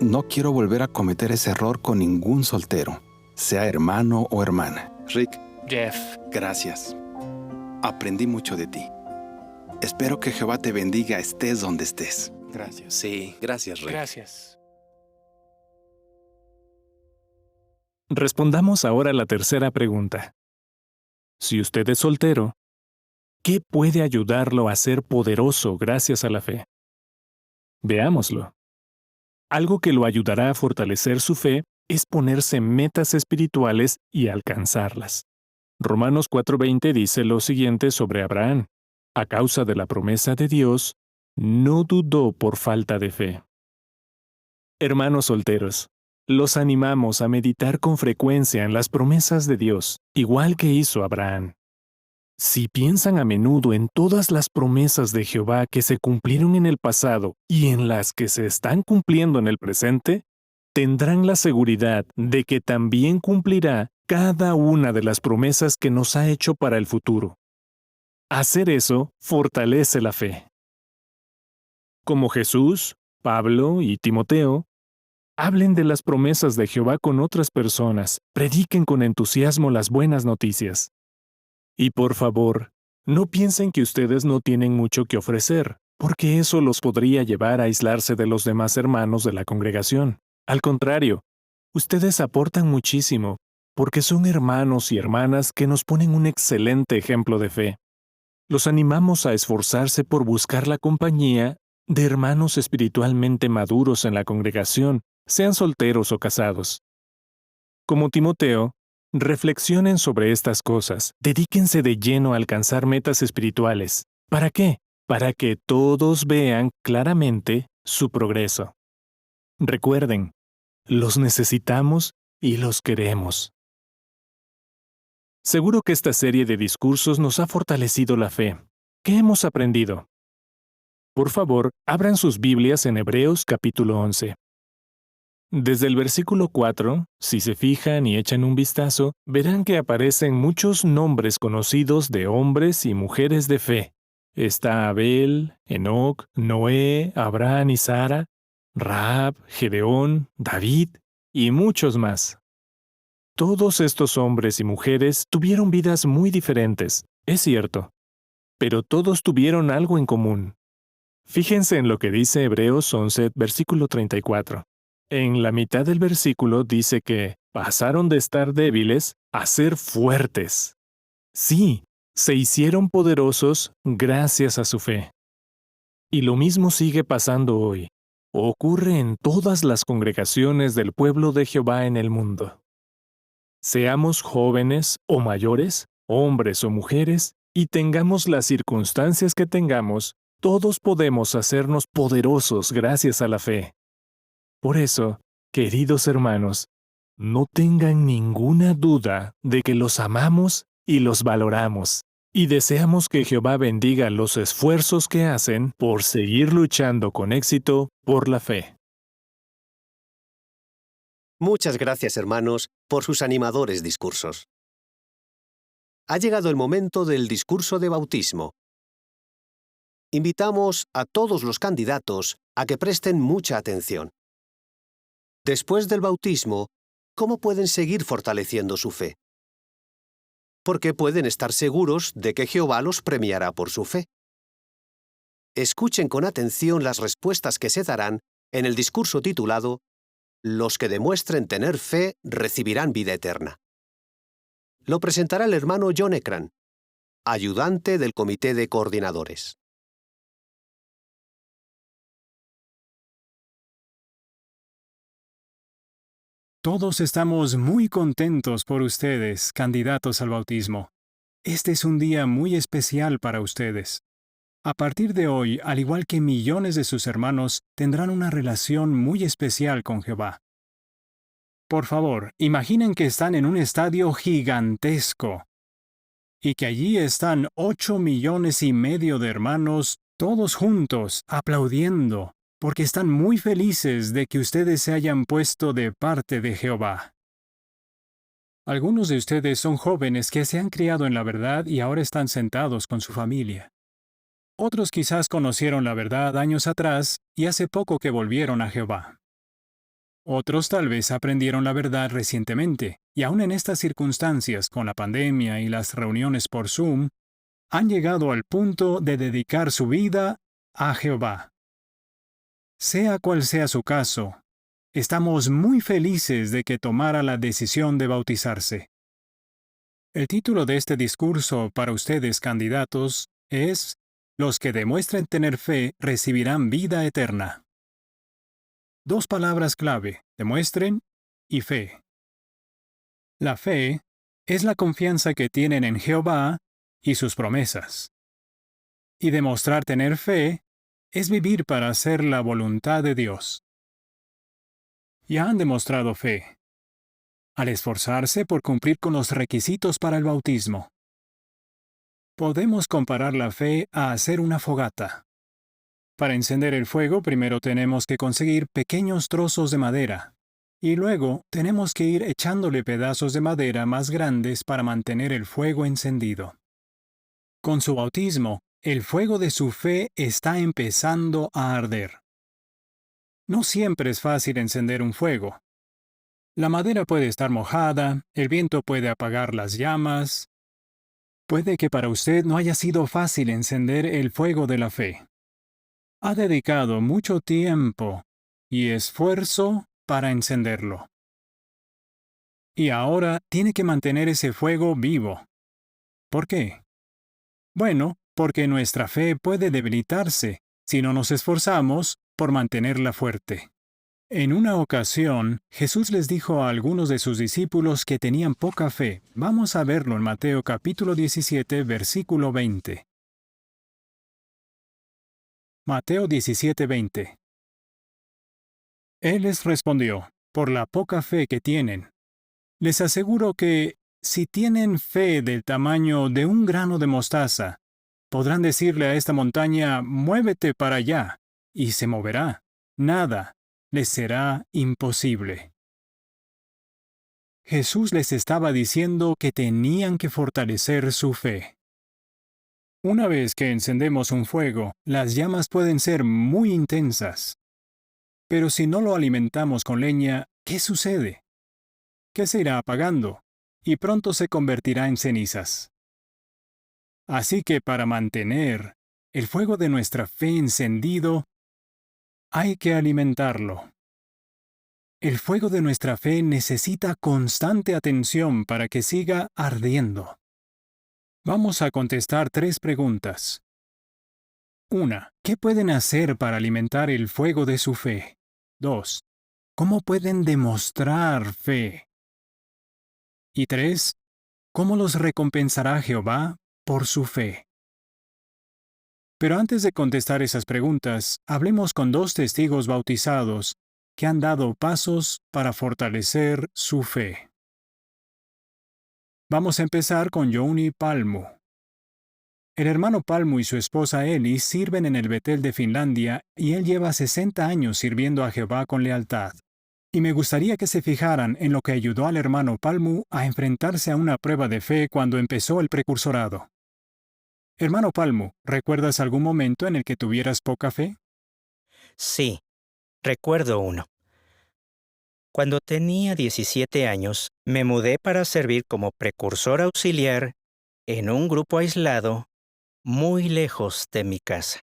No quiero volver a cometer ese error con ningún soltero, sea hermano o hermana. Rick. Jeff. Gracias. Aprendí mucho de ti. Espero que Jehová te bendiga estés donde estés. Gracias. Sí, gracias, Rick. Gracias. Respondamos ahora a la tercera pregunta. Si usted es soltero, ¿qué puede ayudarlo a ser poderoso gracias a la fe? Veámoslo. Algo que lo ayudará a fortalecer su fe es ponerse metas espirituales y alcanzarlas. Romanos 4:20 dice lo siguiente sobre Abraham. A causa de la promesa de Dios, no dudó por falta de fe. Hermanos solteros, los animamos a meditar con frecuencia en las promesas de Dios, igual que hizo Abraham. Si piensan a menudo en todas las promesas de Jehová que se cumplieron en el pasado y en las que se están cumpliendo en el presente, tendrán la seguridad de que también cumplirá cada una de las promesas que nos ha hecho para el futuro. Hacer eso fortalece la fe. Como Jesús, Pablo y Timoteo, hablen de las promesas de Jehová con otras personas, prediquen con entusiasmo las buenas noticias. Y por favor, no piensen que ustedes no tienen mucho que ofrecer, porque eso los podría llevar a aislarse de los demás hermanos de la congregación. Al contrario, ustedes aportan muchísimo, porque son hermanos y hermanas que nos ponen un excelente ejemplo de fe. Los animamos a esforzarse por buscar la compañía de hermanos espiritualmente maduros en la congregación, sean solteros o casados. Como Timoteo, reflexionen sobre estas cosas, dedíquense de lleno a alcanzar metas espirituales. ¿Para qué? Para que todos vean claramente su progreso. Recuerden, los necesitamos y los queremos. Seguro que esta serie de discursos nos ha fortalecido la fe. ¿Qué hemos aprendido? Por favor, abran sus Biblias en Hebreos capítulo 11. Desde el versículo 4, si se fijan y echan un vistazo, verán que aparecen muchos nombres conocidos de hombres y mujeres de fe. Está Abel, Enoc, Noé, Abraham y Sara, Rahab, Gedeón, David y muchos más. Todos estos hombres y mujeres tuvieron vidas muy diferentes, es cierto, pero todos tuvieron algo en común. Fíjense en lo que dice Hebreos 11, versículo 34. En la mitad del versículo dice que pasaron de estar débiles a ser fuertes. Sí, se hicieron poderosos gracias a su fe. Y lo mismo sigue pasando hoy. Ocurre en todas las congregaciones del pueblo de Jehová en el mundo. Seamos jóvenes o mayores, hombres o mujeres, y tengamos las circunstancias que tengamos, todos podemos hacernos poderosos gracias a la fe. Por eso, queridos hermanos, no tengan ninguna duda de que los amamos y los valoramos, y deseamos que Jehová bendiga los esfuerzos que hacen por seguir luchando con éxito por la fe. Muchas gracias, hermanos, por sus animadores discursos. Ha llegado el momento del discurso de bautismo. Invitamos a todos los candidatos a que presten mucha atención. Después del bautismo, ¿cómo pueden seguir fortaleciendo su fe? Porque pueden estar seguros de que Jehová los premiará por su fe. Escuchen con atención las respuestas que se darán en el discurso titulado «Los que demuestren tener fe recibirán vida eterna». Lo presentará el hermano John Ekran, ayudante del Comité de Coordinadores. Todos estamos muy contentos por ustedes, candidatos al bautismo. Este es un día muy especial para ustedes. A partir de hoy, al igual que millones de sus hermanos, tendrán una relación muy especial con Jehová. Por favor, imaginen que están en un estadio gigantesco y que allí están 8,5 millones de hermanos, todos juntos, aplaudiendo, porque están muy felices de que ustedes se hayan puesto de parte de Jehová. Algunos de ustedes son jóvenes que se han criado en la verdad y ahora están sentados con su familia. Otros quizás conocieron la verdad años atrás y hace poco que volvieron a Jehová. Otros tal vez aprendieron la verdad recientemente y aún en estas circunstancias, con la pandemia y las reuniones por Zoom, han llegado al punto de dedicar su vida a Jehová. Sea cual sea su caso, estamos muy felices de que tomara la decisión de bautizarse. El título de este discurso para ustedes, candidatos, es «Los que demuestren tener fe recibirán vida eterna». Dos palabras clave, demuestren y fe. La fe es la confianza que tienen en Jehová y sus promesas. Y demostrar tener fe es vivir para hacer la voluntad de Dios. Ya han demostrado fe, al esforzarse por cumplir con los requisitos para el bautismo. Podemos comparar la fe a hacer una fogata. Para encender el fuego, primero tenemos que conseguir pequeños trozos de madera, y luego tenemos que ir echándole pedazos de madera más grandes para mantener el fuego encendido. Con su bautismo, el fuego de su fe está empezando a arder. No siempre es fácil encender un fuego. La madera puede estar mojada, el viento puede apagar las llamas. Puede que para usted no haya sido fácil encender el fuego de la fe. Ha dedicado mucho tiempo y esfuerzo para encenderlo. Y ahora tiene que mantener ese fuego vivo. ¿Por qué? Bueno, porque nuestra fe puede debilitarse si no nos esforzamos por mantenerla fuerte. En una ocasión, Jesús les dijo a algunos de sus discípulos que tenían poca fe. Vamos a verlo en Mateo capítulo 17, versículo 20. Mateo 17, 20. Él les respondió, por la poca fe que tienen. Les aseguro que, si tienen fe del tamaño de un grano de mostaza, podrán decirle a esta montaña, muévete para allá, y se moverá. Nada les será imposible. Jesús les estaba diciendo que tenían que fortalecer su fe. Una vez que encendemos un fuego, las llamas pueden ser muy intensas. Pero si no lo alimentamos con leña, ¿qué sucede? Que se irá apagando, y pronto se convertirá en cenizas. Así que para mantener el fuego de nuestra fe encendido, hay que alimentarlo. El fuego de nuestra fe necesita constante atención para que siga ardiendo. Vamos a contestar 3 preguntas. 1. ¿Qué pueden hacer para alimentar el fuego de su fe? 2. ¿Cómo pueden demostrar fe? Y 3. ¿Cómo los recompensará Jehová por su fe? Pero antes de contestar esas preguntas, hablemos con 2 testigos bautizados que han dado pasos para fortalecer su fe. Vamos a empezar con Jouni Palmu. El hermano Palmu y su esposa Eli sirven en el Betel de Finlandia y él lleva 60 años sirviendo a Jehová con lealtad. Y me gustaría que se fijaran en lo que ayudó al hermano Palmu a enfrentarse a una prueba de fe cuando empezó el precursorado. Hermano Palmu, ¿recuerdas algún momento en el que tuvieras poca fe? Sí, recuerdo uno. Cuando tenía 17 años, me mudé para servir como precursor auxiliar en un grupo aislado muy lejos de mi casa.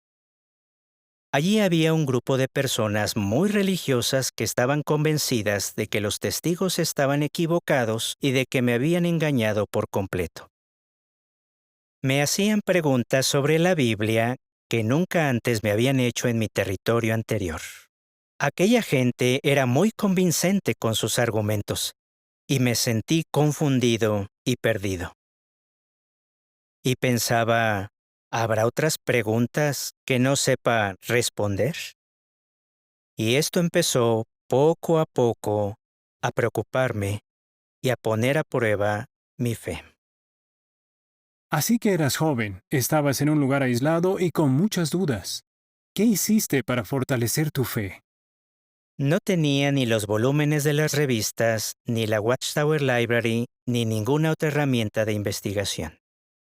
Allí había un grupo de personas muy religiosas que estaban convencidas de que los testigos estaban equivocados y de que me habían engañado por completo. Me hacían preguntas sobre la Biblia que nunca antes me habían hecho en mi territorio anterior. Aquella gente era muy convincente con sus argumentos y me sentí confundido y perdido. Y pensaba, ¿habrá otras preguntas que no sepa responder? Y esto empezó poco a poco a preocuparme y a poner a prueba mi fe. Así que eras joven, estabas en un lugar aislado y con muchas dudas. ¿Qué hiciste para fortalecer tu fe? No tenía ni los volúmenes de las revistas, ni la Watchtower Library, ni ninguna otra herramienta de investigación.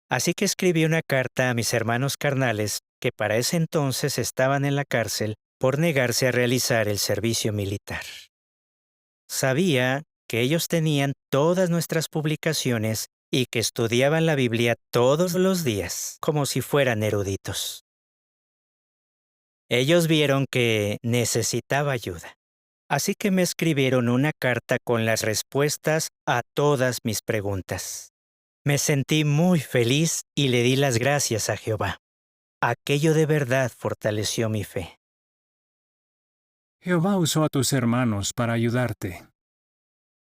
Así que escribí una carta a mis hermanos carnales que para ese entonces estaban en la cárcel por negarse a realizar el servicio militar. Sabía que ellos tenían todas nuestras publicaciones y que estudiaban la Biblia todos los días, como si fueran eruditos. Ellos vieron que necesitaba ayuda, así que me escribieron una carta con las respuestas a todas mis preguntas. Me sentí muy feliz y le di las gracias a Jehová. Aquello de verdad fortaleció mi fe. Jehová usó a tus hermanos para ayudarte.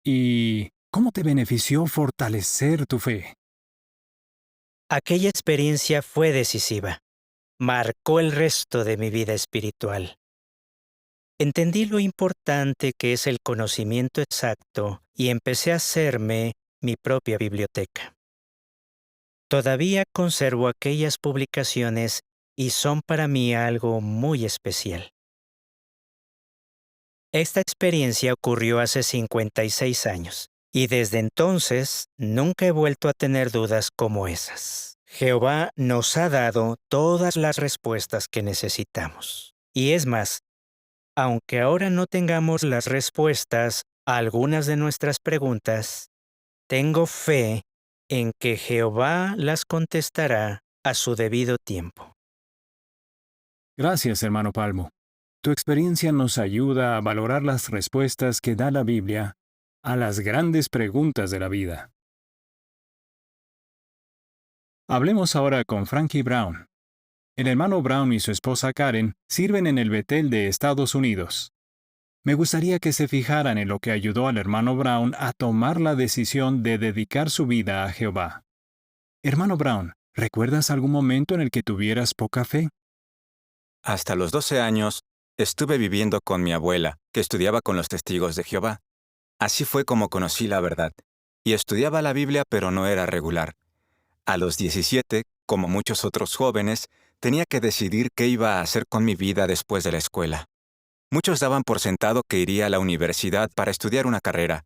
¿Y cómo te benefició fortalecer tu fe? Aquella experiencia fue decisiva. Marcó el resto de mi vida espiritual. Entendí lo importante que es el conocimiento exacto y empecé a hacerme mi propia biblioteca. Todavía conservo aquellas publicaciones y son para mí algo muy especial. Esta experiencia ocurrió hace 56 años y desde entonces nunca he vuelto a tener dudas como esas. Jehová nos ha dado todas las respuestas que necesitamos. Y es más, aunque ahora no tengamos las respuestas a algunas de nuestras preguntas, tengo fe en que Jehová las contestará a su debido tiempo. Gracias, hermano Palmu. Tu experiencia nos ayuda a valorar las respuestas que da la Biblia a las grandes preguntas de la vida. Hablemos ahora con Frankie Brown. El hermano Brown y su esposa Karen sirven en el Betel de Estados Unidos. Me gustaría que se fijaran en lo que ayudó al hermano Brown a tomar la decisión de dedicar su vida a Jehová. Hermano Brown, ¿recuerdas algún momento en el que tuvieras poca fe? Hasta los 12 años, estuve viviendo con mi abuela, que estudiaba con los testigos de Jehová. Así fue como conocí la verdad. Y estudiaba la Biblia, pero no era regular. A los 17, como muchos otros jóvenes, tenía que decidir qué iba a hacer con mi vida después de la escuela. Muchos daban por sentado que iría a la universidad para estudiar una carrera.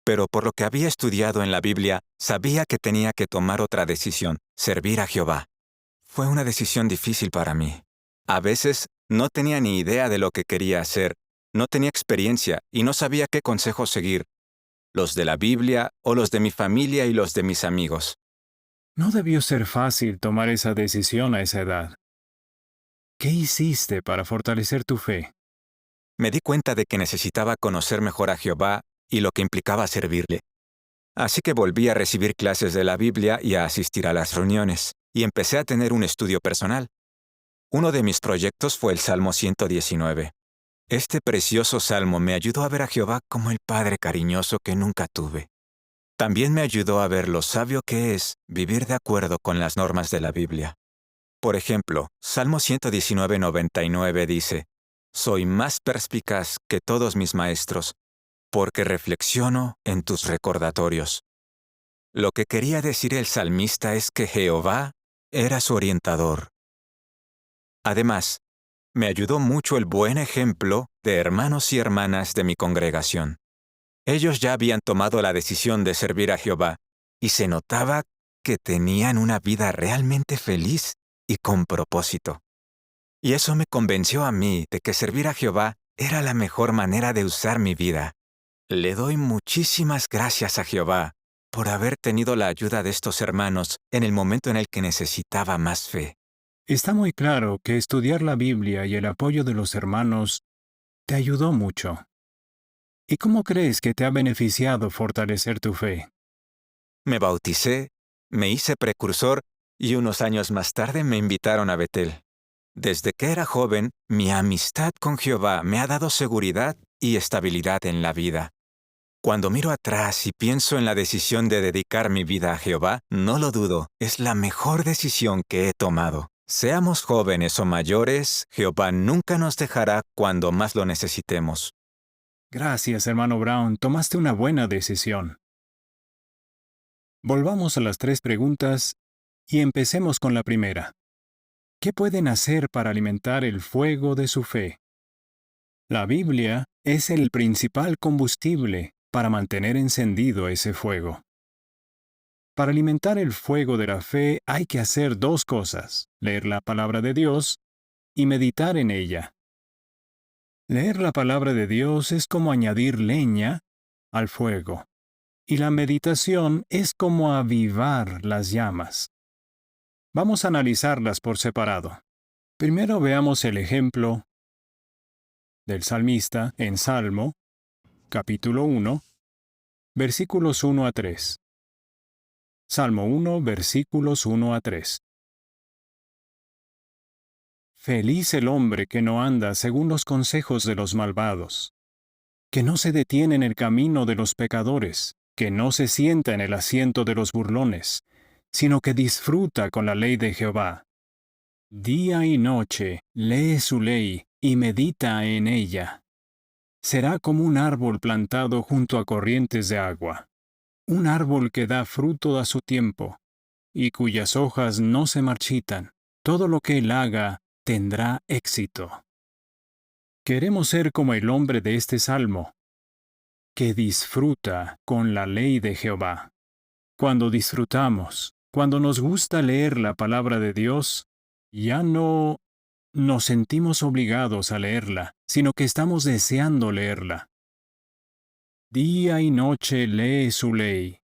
Pero por lo que había estudiado en la Biblia, sabía que tenía que tomar otra decisión, servir a Jehová. Fue una decisión difícil para mí. A veces no tenía ni idea de lo que quería hacer, no tenía experiencia y no sabía qué consejos seguir, los de la Biblia o los de mi familia y los de mis amigos. No debió ser fácil tomar esa decisión a esa edad. ¿Qué hiciste para fortalecer tu fe? Me di cuenta de que necesitaba conocer mejor a Jehová y lo que implicaba servirle. Así que volví a recibir clases de la Biblia y a asistir a las reuniones, y empecé a tener un estudio personal. Uno de mis proyectos fue el Salmo 119. Este precioso salmo me ayudó a ver a Jehová como el Padre cariñoso que nunca tuve. También me ayudó a ver lo sabio que es vivir de acuerdo con las normas de la Biblia. Por ejemplo, Salmo 119:99 dice: «Soy más perspicaz que todos mis maestros, porque reflexiono en tus recordatorios». Lo que quería decir el salmista es que Jehová era su orientador. Además, Me ayudó mucho el buen ejemplo de hermanos y hermanas de mi congregación. Ellos ya habían tomado la decisión de servir a Jehová y se notaba que tenían una vida realmente feliz y con propósito. Y eso me convenció a mí de que servir a Jehová era la mejor manera de usar mi vida. Le doy muchísimas gracias a Jehová por haber tenido la ayuda de estos hermanos en el momento en el que necesitaba más fe. Está muy claro que estudiar la Biblia y el apoyo de los hermanos te ayudó mucho. ¿Y cómo crees que te ha beneficiado fortalecer tu fe? Me bauticé, me hice precursor y unos años más tarde me invitaron a Betel. Desde que era joven, mi amistad con Jehová me ha dado seguridad y estabilidad en la vida. Cuando miro atrás y pienso en la decisión de dedicar mi vida a Jehová, no lo dudo, es la mejor decisión que he tomado. Seamos jóvenes o mayores, Jehová nunca nos dejará cuando más lo necesitemos. Gracias, hermano Brown, tomaste una buena decisión. Volvamos a las 3 preguntas y empecemos con la primera. ¿Qué pueden hacer para alimentar el fuego de su fe? La Biblia es el principal combustible para mantener encendido ese fuego. Para alimentar el fuego de la fe hay que hacer 2 cosas: leer la palabra de Dios y meditar en ella. Leer la palabra de Dios es como añadir leña al fuego, y la meditación es como avivar las llamas. Vamos a analizarlas por separado. Primero veamos el ejemplo del salmista en Salmo, capítulo 1, versículos 1 a 3. Salmo 1, versículos 1 a 3. Feliz el hombre que no anda según los consejos de los malvados, que no se detiene en el camino de los pecadores, que no se sienta en el asiento de los burlones, sino que disfruta con la ley de Jehová. Día y noche lee su ley y medita en ella. Será como un árbol plantado junto a corrientes de agua, un árbol que da fruto a su tiempo, y cuyas hojas no se marchitan. Todo lo que él haga tendrá éxito. Queremos ser como el hombre de este salmo, que disfruta con la ley de Jehová. Cuando disfrutamos, cuando nos gusta leer la palabra de Dios, ya no nos sentimos obligados a leerla, sino que estamos deseando leerla. Día y noche lee su ley.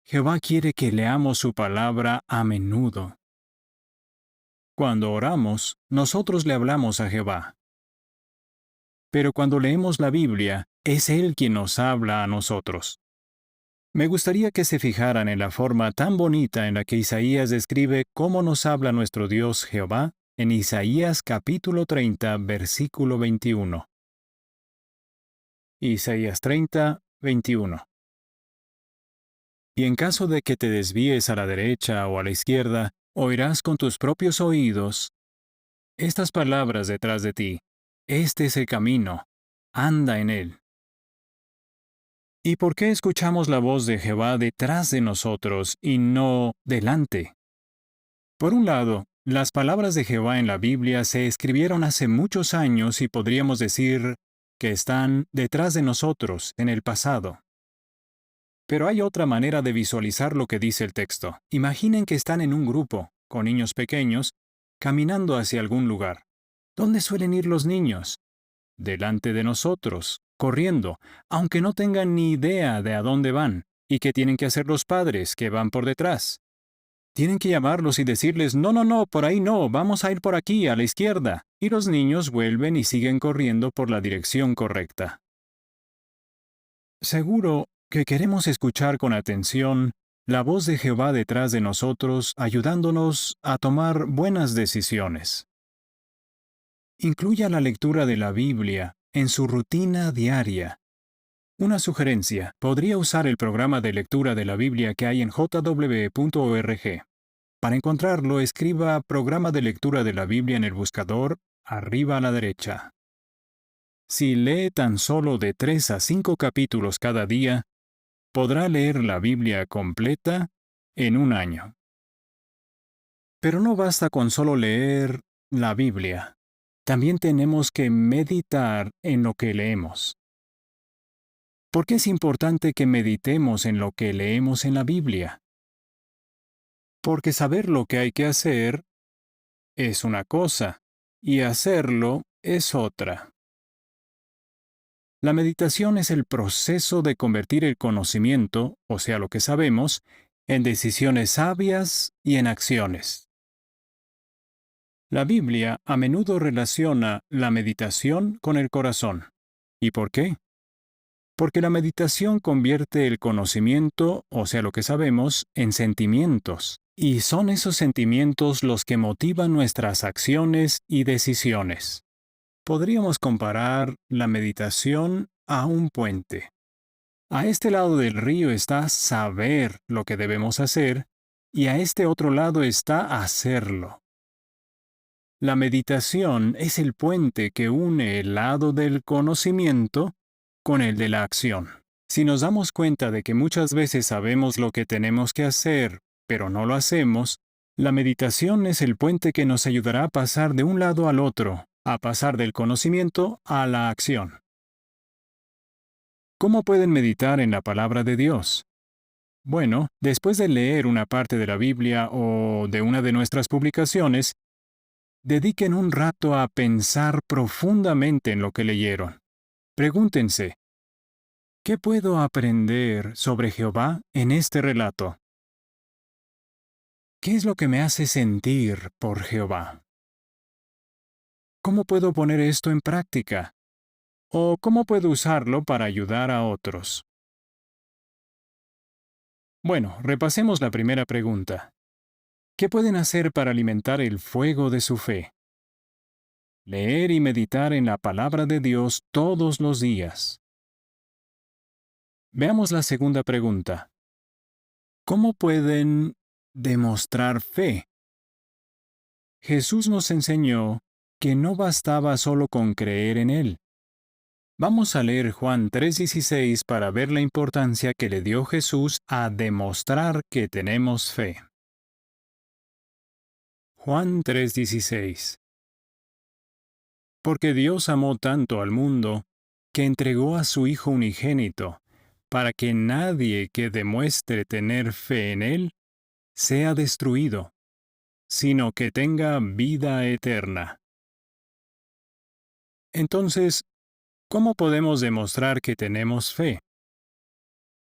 Jehová quiere que leamos su palabra a menudo. Cuando oramos, nosotros le hablamos a Jehová. Pero cuando leemos la Biblia, es Él quien nos habla a nosotros. Me gustaría que se fijaran en la forma tan bonita en la que Isaías describe cómo nos habla nuestro Dios Jehová en Isaías capítulo 30, versículo 21. Isaías 30, 21. Y en caso de que te desvíes a la derecha o a la izquierda, oirás con tus propios oídos estas palabras detrás de ti. Este es el camino, anda en él. ¿Y por qué escuchamos la voz de Jehová detrás de nosotros y no delante? Por un lado, las palabras de Jehová en la Biblia se escribieron hace muchos años y podríamos decir que están detrás de nosotros en el pasado. Pero hay otra manera de visualizar lo que dice el texto. Imaginen que están en un grupo, con niños pequeños, caminando hacia algún lugar. ¿Dónde suelen ir los niños? Delante de nosotros, corriendo, aunque no tengan ni idea de a dónde van. ¿Y qué tienen que hacer los padres que van por detrás? Tienen que llamarlos y decirles, no, por ahí no, vamos a ir por aquí, a la izquierda. Y los niños vuelven y siguen corriendo por la dirección correcta. Seguro que queremos escuchar con atención la voz de Jehová detrás de nosotros, ayudándonos a tomar buenas decisiones. Incluya la lectura de la Biblia en su rutina diaria. Una sugerencia, podría usar el programa de lectura de la Biblia que hay en jw.org. Para encontrarlo, escriba Programa de Lectura de la Biblia en el buscador, arriba a la derecha. Si lee tan solo de 3 a 5 capítulos cada día, podrá leer la Biblia completa en un año. Pero no basta con solo leer la Biblia. también tenemos que meditar en lo que leemos. ¿Por qué es importante que meditemos en lo que leemos en la Biblia? Porque saber lo que hay que hacer es una cosa, y hacerlo es otra. La meditación es el proceso de convertir el conocimiento, o sea, lo que sabemos, en decisiones sabias y en acciones. La Biblia a menudo relaciona la meditación con el corazón. ¿Y por qué? Porque la meditación convierte el conocimiento, o sea, lo que sabemos, en sentimientos, y son esos sentimientos los que motivan nuestras acciones y decisiones. Podríamos comparar la meditación a un puente. A este lado del río está saber lo que debemos hacer, y a este otro lado está hacerlo. La meditación es el puente que une el lado del conocimiento con el de la acción. Si nos damos cuenta de que muchas veces sabemos lo que tenemos que hacer, pero no lo hacemos, la meditación es el puente que nos ayudará a pasar de un lado al otro, a pasar del conocimiento a la acción. ¿Cómo pueden meditar en la palabra de Dios? Bueno, después de leer una parte de la Biblia o de una de nuestras publicaciones, dediquen un rato a pensar profundamente en lo que leyeron. Pregúntense, ¿qué puedo aprender sobre Jehová en este relato? ¿Qué es lo que me hace sentir por Jehová? ¿Cómo puedo poner esto en práctica? ¿O cómo puedo usarlo para ayudar a otros? Bueno, repasemos la primera pregunta. ¿Qué pueden hacer para alimentar el fuego de su fe? Leer y meditar en la palabra de Dios todos los días. Veamos la segunda pregunta. ¿Cómo pueden demostrar fe? Jesús nos enseñó que no bastaba solo con creer en Él. Vamos a leer Juan 3:16 para ver la importancia que le dio Jesús a demostrar que tenemos fe. Juan 3:16. Porque Dios amó tanto al mundo, que entregó a su Hijo unigénito, para que nadie que demuestre tener fe en Él sea destruido, sino que tenga vida eterna. Entonces, ¿cómo podemos demostrar que tenemos fe?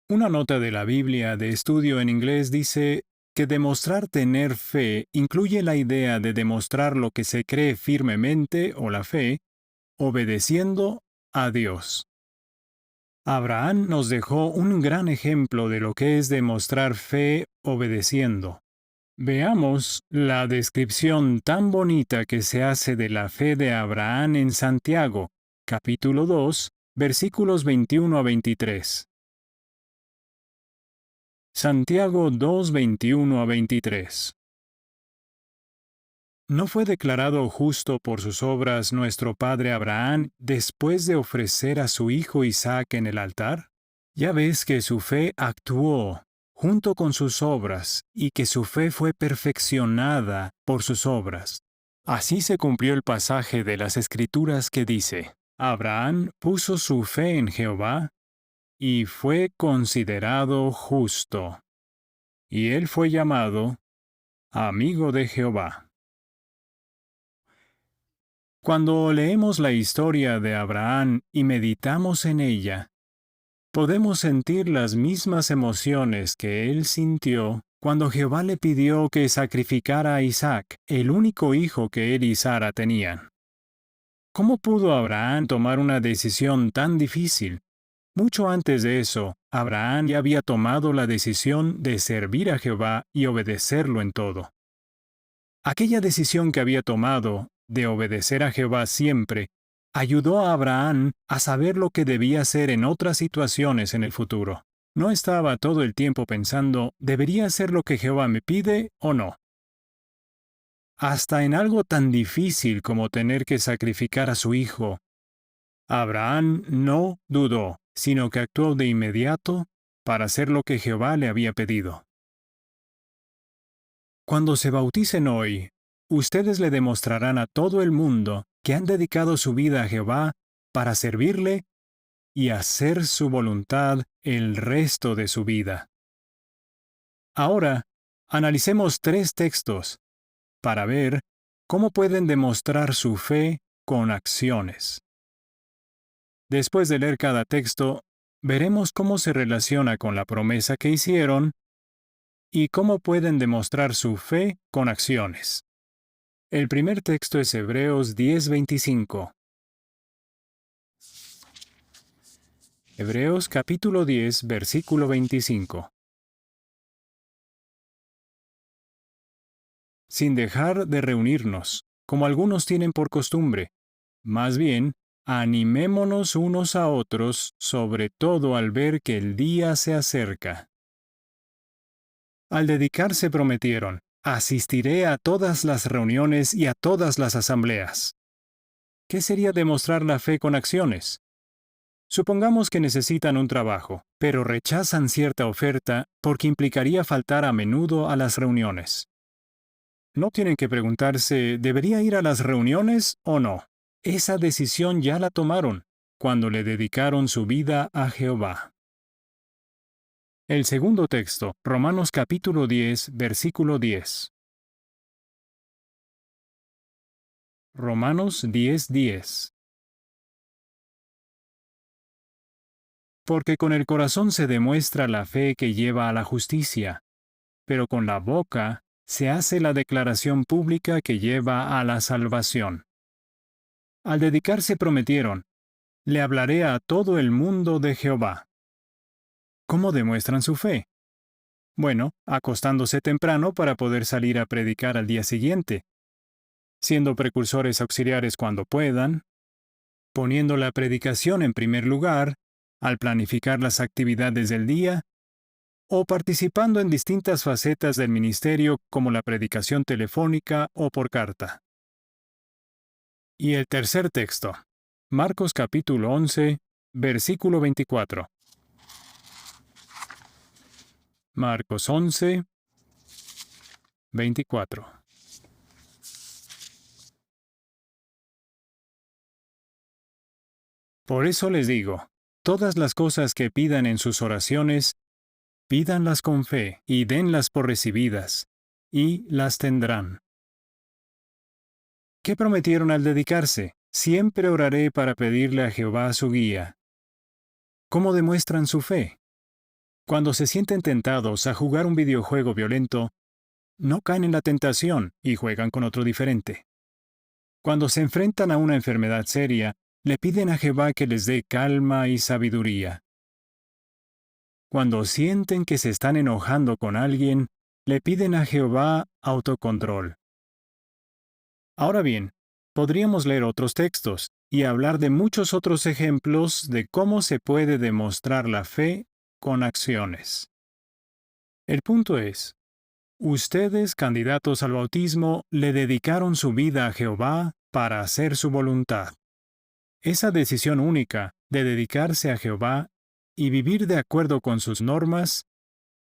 Una nota de la Biblia de estudio en inglés dice que demostrar tener fe incluye la idea de demostrar lo que se cree firmemente o la fe, obedeciendo a Dios. Abraham nos dejó un gran ejemplo de lo que es demostrar fe obedeciendo. Veamos la descripción tan bonita que se hace de la fe de Abraham en Santiago, capítulo 2, versículos 21 a 23. Santiago 2, 21 a 23. ¿No fue declarado justo por sus obras nuestro padre Abraham después de ofrecer a su hijo Isaac en el altar? Ya ves que su fe actuó junto con sus obras y que su fe fue perfeccionada por sus obras. Así se cumplió el pasaje de las Escrituras que dice, Abraham puso su fe en Jehová y fue considerado justo. Y él fue llamado amigo de Jehová. Cuando leemos la historia de Abraham y meditamos en ella, podemos sentir las mismas emociones que él sintió cuando Jehová le pidió que sacrificara a Isaac, el único hijo que él y Sara tenían. ¿Cómo pudo Abraham tomar una decisión tan difícil? Mucho antes de eso, Abraham ya había tomado la decisión de servir a Jehová y obedecerlo en todo. Aquella decisión que había tomado, de obedecer a Jehová siempre, ayudó a Abraham a saber lo que debía hacer en otras situaciones en el futuro. No estaba todo el tiempo pensando, ¿debería hacer lo que Jehová me pide o no? Hasta en algo tan difícil como tener que sacrificar a su hijo, Abraham no dudó, sino que actuó de inmediato para hacer lo que Jehová le había pedido. Cuando se bauticen hoy, ustedes le demostrarán a todo el mundo que han dedicado su vida a Jehová para servirle y hacer su voluntad el resto de su vida. Ahora, analicemos 3 textos para ver cómo pueden demostrar su fe con acciones. Después de leer cada texto, veremos cómo se relaciona con la promesa que hicieron y cómo pueden demostrar su fe con acciones. El primer texto es Hebreos 10:25. Hebreos capítulo 10, versículo 25. Sin dejar de reunirnos, como algunos tienen por costumbre. Más bien, animémonos unos a otros, sobre todo al ver que el día se acerca. Al dedicarse prometieron, asistiré a todas las reuniones y a todas las asambleas. ¿Qué sería demostrar la fe con acciones? Supongamos que necesitan un trabajo, pero rechazan cierta oferta porque implicaría faltar a menudo a las reuniones. No tienen que preguntarse, ¿debería ir a las reuniones o no? Esa decisión ya la tomaron cuando le dedicaron su vida a Jehová. El segundo texto, Romanos capítulo 10, versículo 10. Romanos 10:10. Porque con el corazón se demuestra la fe que lleva a la justicia, pero con la boca se hace la declaración pública que lleva a la salvación. Al dedicarse prometieron, le hablaré a todo el mundo de Jehová. ¿Cómo demuestran su fe? Bueno, acostándose temprano para poder salir a predicar al día siguiente, siendo precursores auxiliares cuando puedan, poniendo la predicación en primer lugar, al planificar las actividades del día, o participando en distintas facetas del ministerio como la predicación telefónica o por carta. Y el tercer texto, Marcos capítulo 11, versículo 24. Marcos 11, 24. Por eso les digo, todas las cosas que pidan en sus oraciones, pídanlas con fe y denlas por recibidas, y las tendrán. ¿Qué prometieron al dedicarse? Siempre oraré para pedirle a Jehová su guía. ¿Cómo demuestran su fe? Cuando se sienten tentados a jugar un videojuego violento, no caen en la tentación y juegan con otro diferente. Cuando se enfrentan a una enfermedad seria, le piden a Jehová que les dé calma y sabiduría. Cuando sienten que se están enojando con alguien, le piden a Jehová autocontrol. Ahora bien, podríamos leer otros textos y hablar de muchos otros ejemplos de cómo se puede demostrar la fe con acciones. El punto es, ustedes, candidatos al bautismo, le dedicaron su vida a Jehová para hacer su voluntad. Esa decisión única de dedicarse a Jehová y vivir de acuerdo con sus normas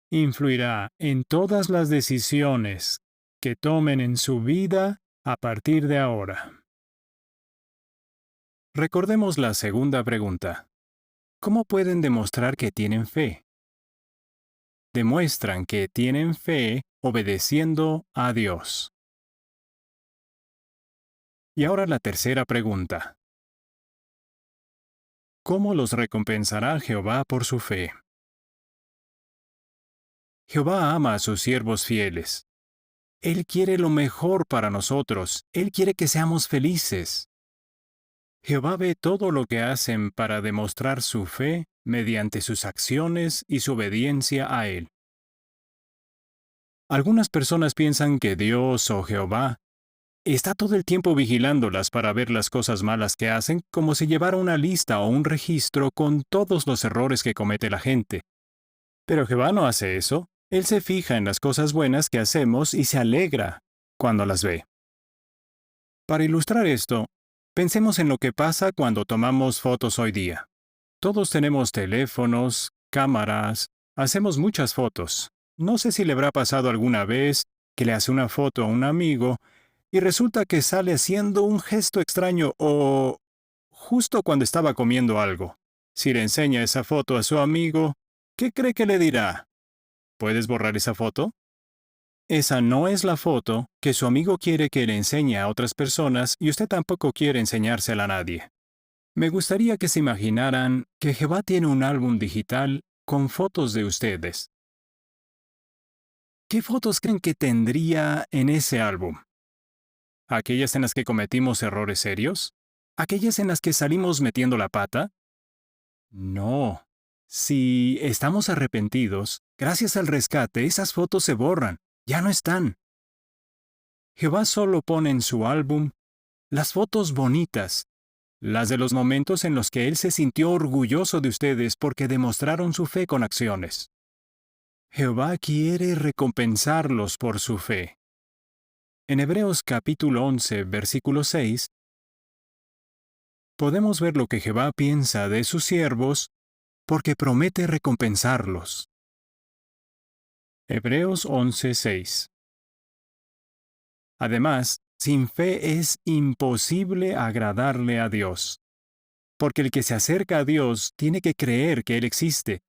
influirá en todas las decisiones que tomen en su vida a partir de ahora. Recordemos la segunda pregunta. ¿Cómo pueden demostrar que tienen fe? Demuestran que tienen fe obedeciendo a Dios. Y ahora la tercera pregunta. ¿Cómo los recompensará Jehová por su fe? Jehová ama a sus siervos fieles. Él quiere lo mejor para nosotros. Él quiere que seamos felices. Jehová ve todo lo que hacen para demostrar su fe mediante sus acciones y su obediencia a Él. Algunas personas piensan que Dios o Jehová está todo el tiempo vigilándolas para ver las cosas malas que hacen, como si llevara una lista o un registro con todos los errores que comete la gente. Pero Jehová no hace eso. Él se fija en las cosas buenas que hacemos y se alegra cuando las ve. Para ilustrar esto, pensemos en lo que pasa cuando tomamos fotos hoy día. Todos tenemos teléfonos, cámaras, hacemos muchas fotos. No sé si le habrá pasado alguna vez que le hace una foto a un amigo y resulta que sale haciendo un gesto extraño o justo cuando estaba comiendo algo. Si le enseña esa foto a su amigo, ¿qué cree que le dirá? ¿Puedes borrar esa foto? Esa no es la foto que su amigo quiere que le enseñe a otras personas y usted tampoco quiere enseñársela a nadie. Me gustaría que se imaginaran que Jehová tiene un álbum digital con fotos de ustedes. ¿Qué fotos creen que tendría en ese álbum? ¿Aquellas en las que cometimos errores serios? ¿Aquellas en las que salimos metiendo la pata? No. Si estamos arrepentidos, gracias al rescate, esas fotos se borran, ya no están. Jehová solo pone en su álbum las fotos bonitas, las de los momentos en los que Él se sintió orgulloso de ustedes porque demostraron su fe con acciones. Jehová quiere recompensarlos por su fe. En Hebreos capítulo 11, versículo 6, podemos ver lo que Jehová piensa de sus siervos porque promete recompensarlos. Hebreos 11:6. Además, sin fe es imposible agradarle a Dios, porque el que se acerca a Dios tiene que creer que Él existe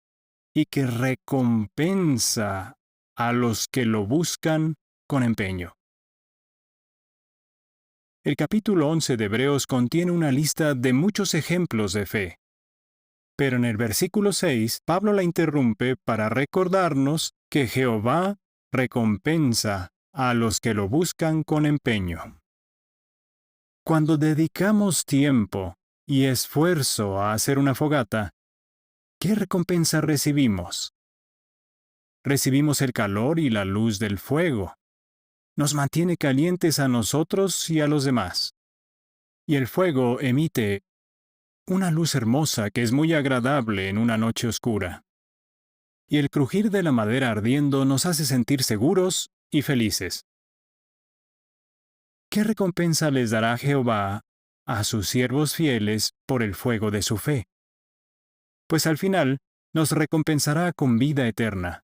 y que recompensa a los que lo buscan con empeño. El capítulo 11 de Hebreos contiene una lista de muchos ejemplos de fe. Pero en el versículo 6, Pablo la interrumpe para recordarnos que Jehová recompensa a los que lo buscan con empeño. Cuando dedicamos tiempo y esfuerzo a hacer una fogata, ¿qué recompensa recibimos? Recibimos el calor y la luz del fuego. Nos mantiene calientes a nosotros y a los demás. Y el fuego emite una luz hermosa que es muy agradable en una noche oscura. Y el crujir de la madera ardiendo nos hace sentir seguros y felices. ¿Qué recompensa les dará Jehová a sus siervos fieles por el fuego de su fe? Pues al final nos recompensará con vida eterna.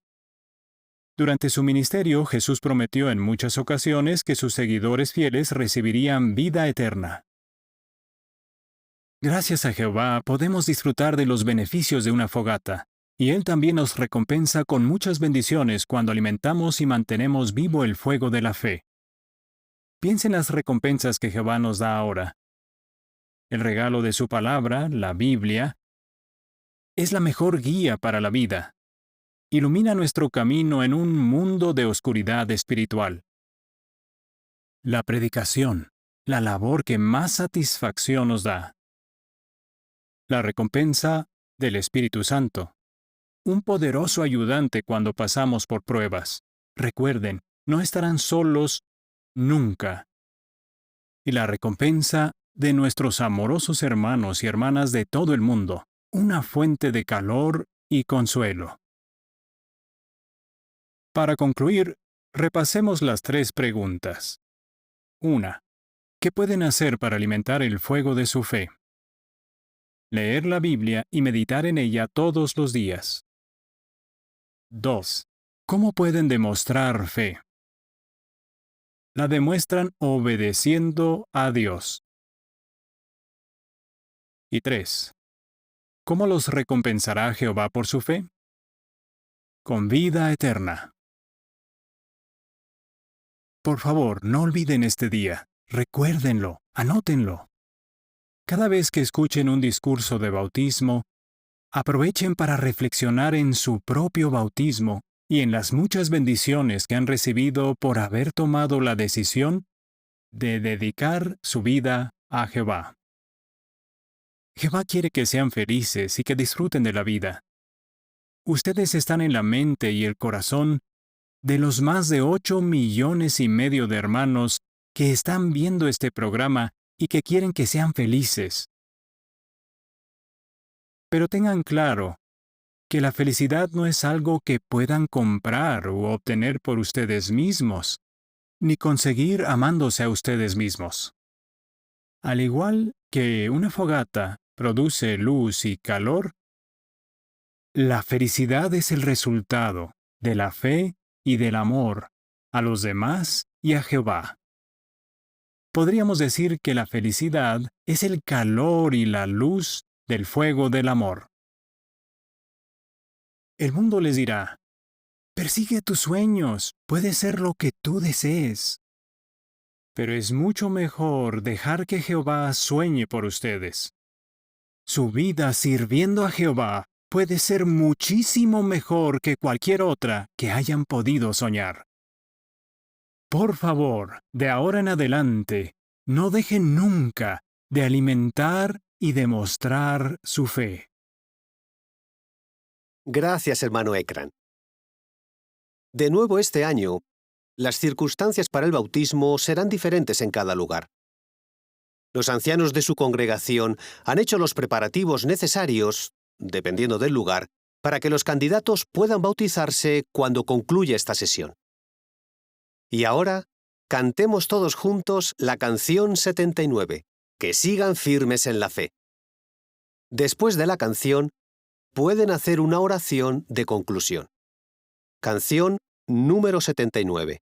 Durante su ministerio, Jesús prometió en muchas ocasiones que sus seguidores fieles recibirían vida eterna. Gracias a Jehová podemos disfrutar de los beneficios de una fogata, y Él también nos recompensa con muchas bendiciones cuando alimentamos y mantenemos vivo el fuego de la fe. Piensen en las recompensas que Jehová nos da ahora. El regalo de su palabra, la Biblia, es la mejor guía para la vida. Ilumina nuestro camino en un mundo de oscuridad espiritual. La predicación, la labor que más satisfacción nos da. La recompensa del Espíritu Santo. Un poderoso ayudante cuando pasamos por pruebas. Recuerden, no estarán solos nunca. Y la recompensa de nuestros amorosos hermanos y hermanas de todo el mundo. Una fuente de calor y consuelo. Para concluir, repasemos las 3 preguntas. 1. ¿Qué pueden hacer para alimentar el fuego de su fe? Leer la Biblia y meditar en ella todos los días. 2. ¿Cómo pueden demostrar fe? La demuestran obedeciendo a Dios. Y 3. ¿Cómo los recompensará Jehová por su fe? Con vida eterna. Por favor, no olviden este día. Recuérdenlo, anótenlo. Cada vez que escuchen un discurso de bautismo, aprovechen para reflexionar en su propio bautismo y en las muchas bendiciones que han recibido por haber tomado la decisión de dedicar su vida a Jehová. Jehová quiere que sean felices y que disfruten de la vida. Ustedes están en la mente y el corazón de los más de 8,5 millones de hermanos que están viendo este programa y que quieren que sean felices. Pero tengan claro que la felicidad no es algo que puedan comprar u obtener por ustedes mismos, ni conseguir amándose a ustedes mismos. Al igual que una fogata produce luz y calor, la felicidad es el resultado de la fe y del amor a los demás y a Jehová. Podríamos decir que la felicidad es el calor y la luz del fuego del amor. El mundo les dirá, persigue tus sueños, puede ser lo que tú desees. Pero es mucho mejor dejar que Jehová sueñe por ustedes. Su vida sirviendo a Jehová puede ser muchísimo mejor que cualquier otra que hayan podido soñar. Por favor, de ahora en adelante, no dejen nunca de alimentar y demostrar su fe. Gracias, hermano Ekran. De nuevo este año, las circunstancias para el bautismo serán diferentes en cada lugar. Los ancianos de su congregación han hecho los preparativos necesarios, dependiendo del lugar, para que los candidatos puedan bautizarse cuando concluya esta sesión. Y ahora, cantemos todos juntos la canción 79, que sigan firmes en la fe. Después de la canción, pueden hacer una oración de conclusión. Canción número 79.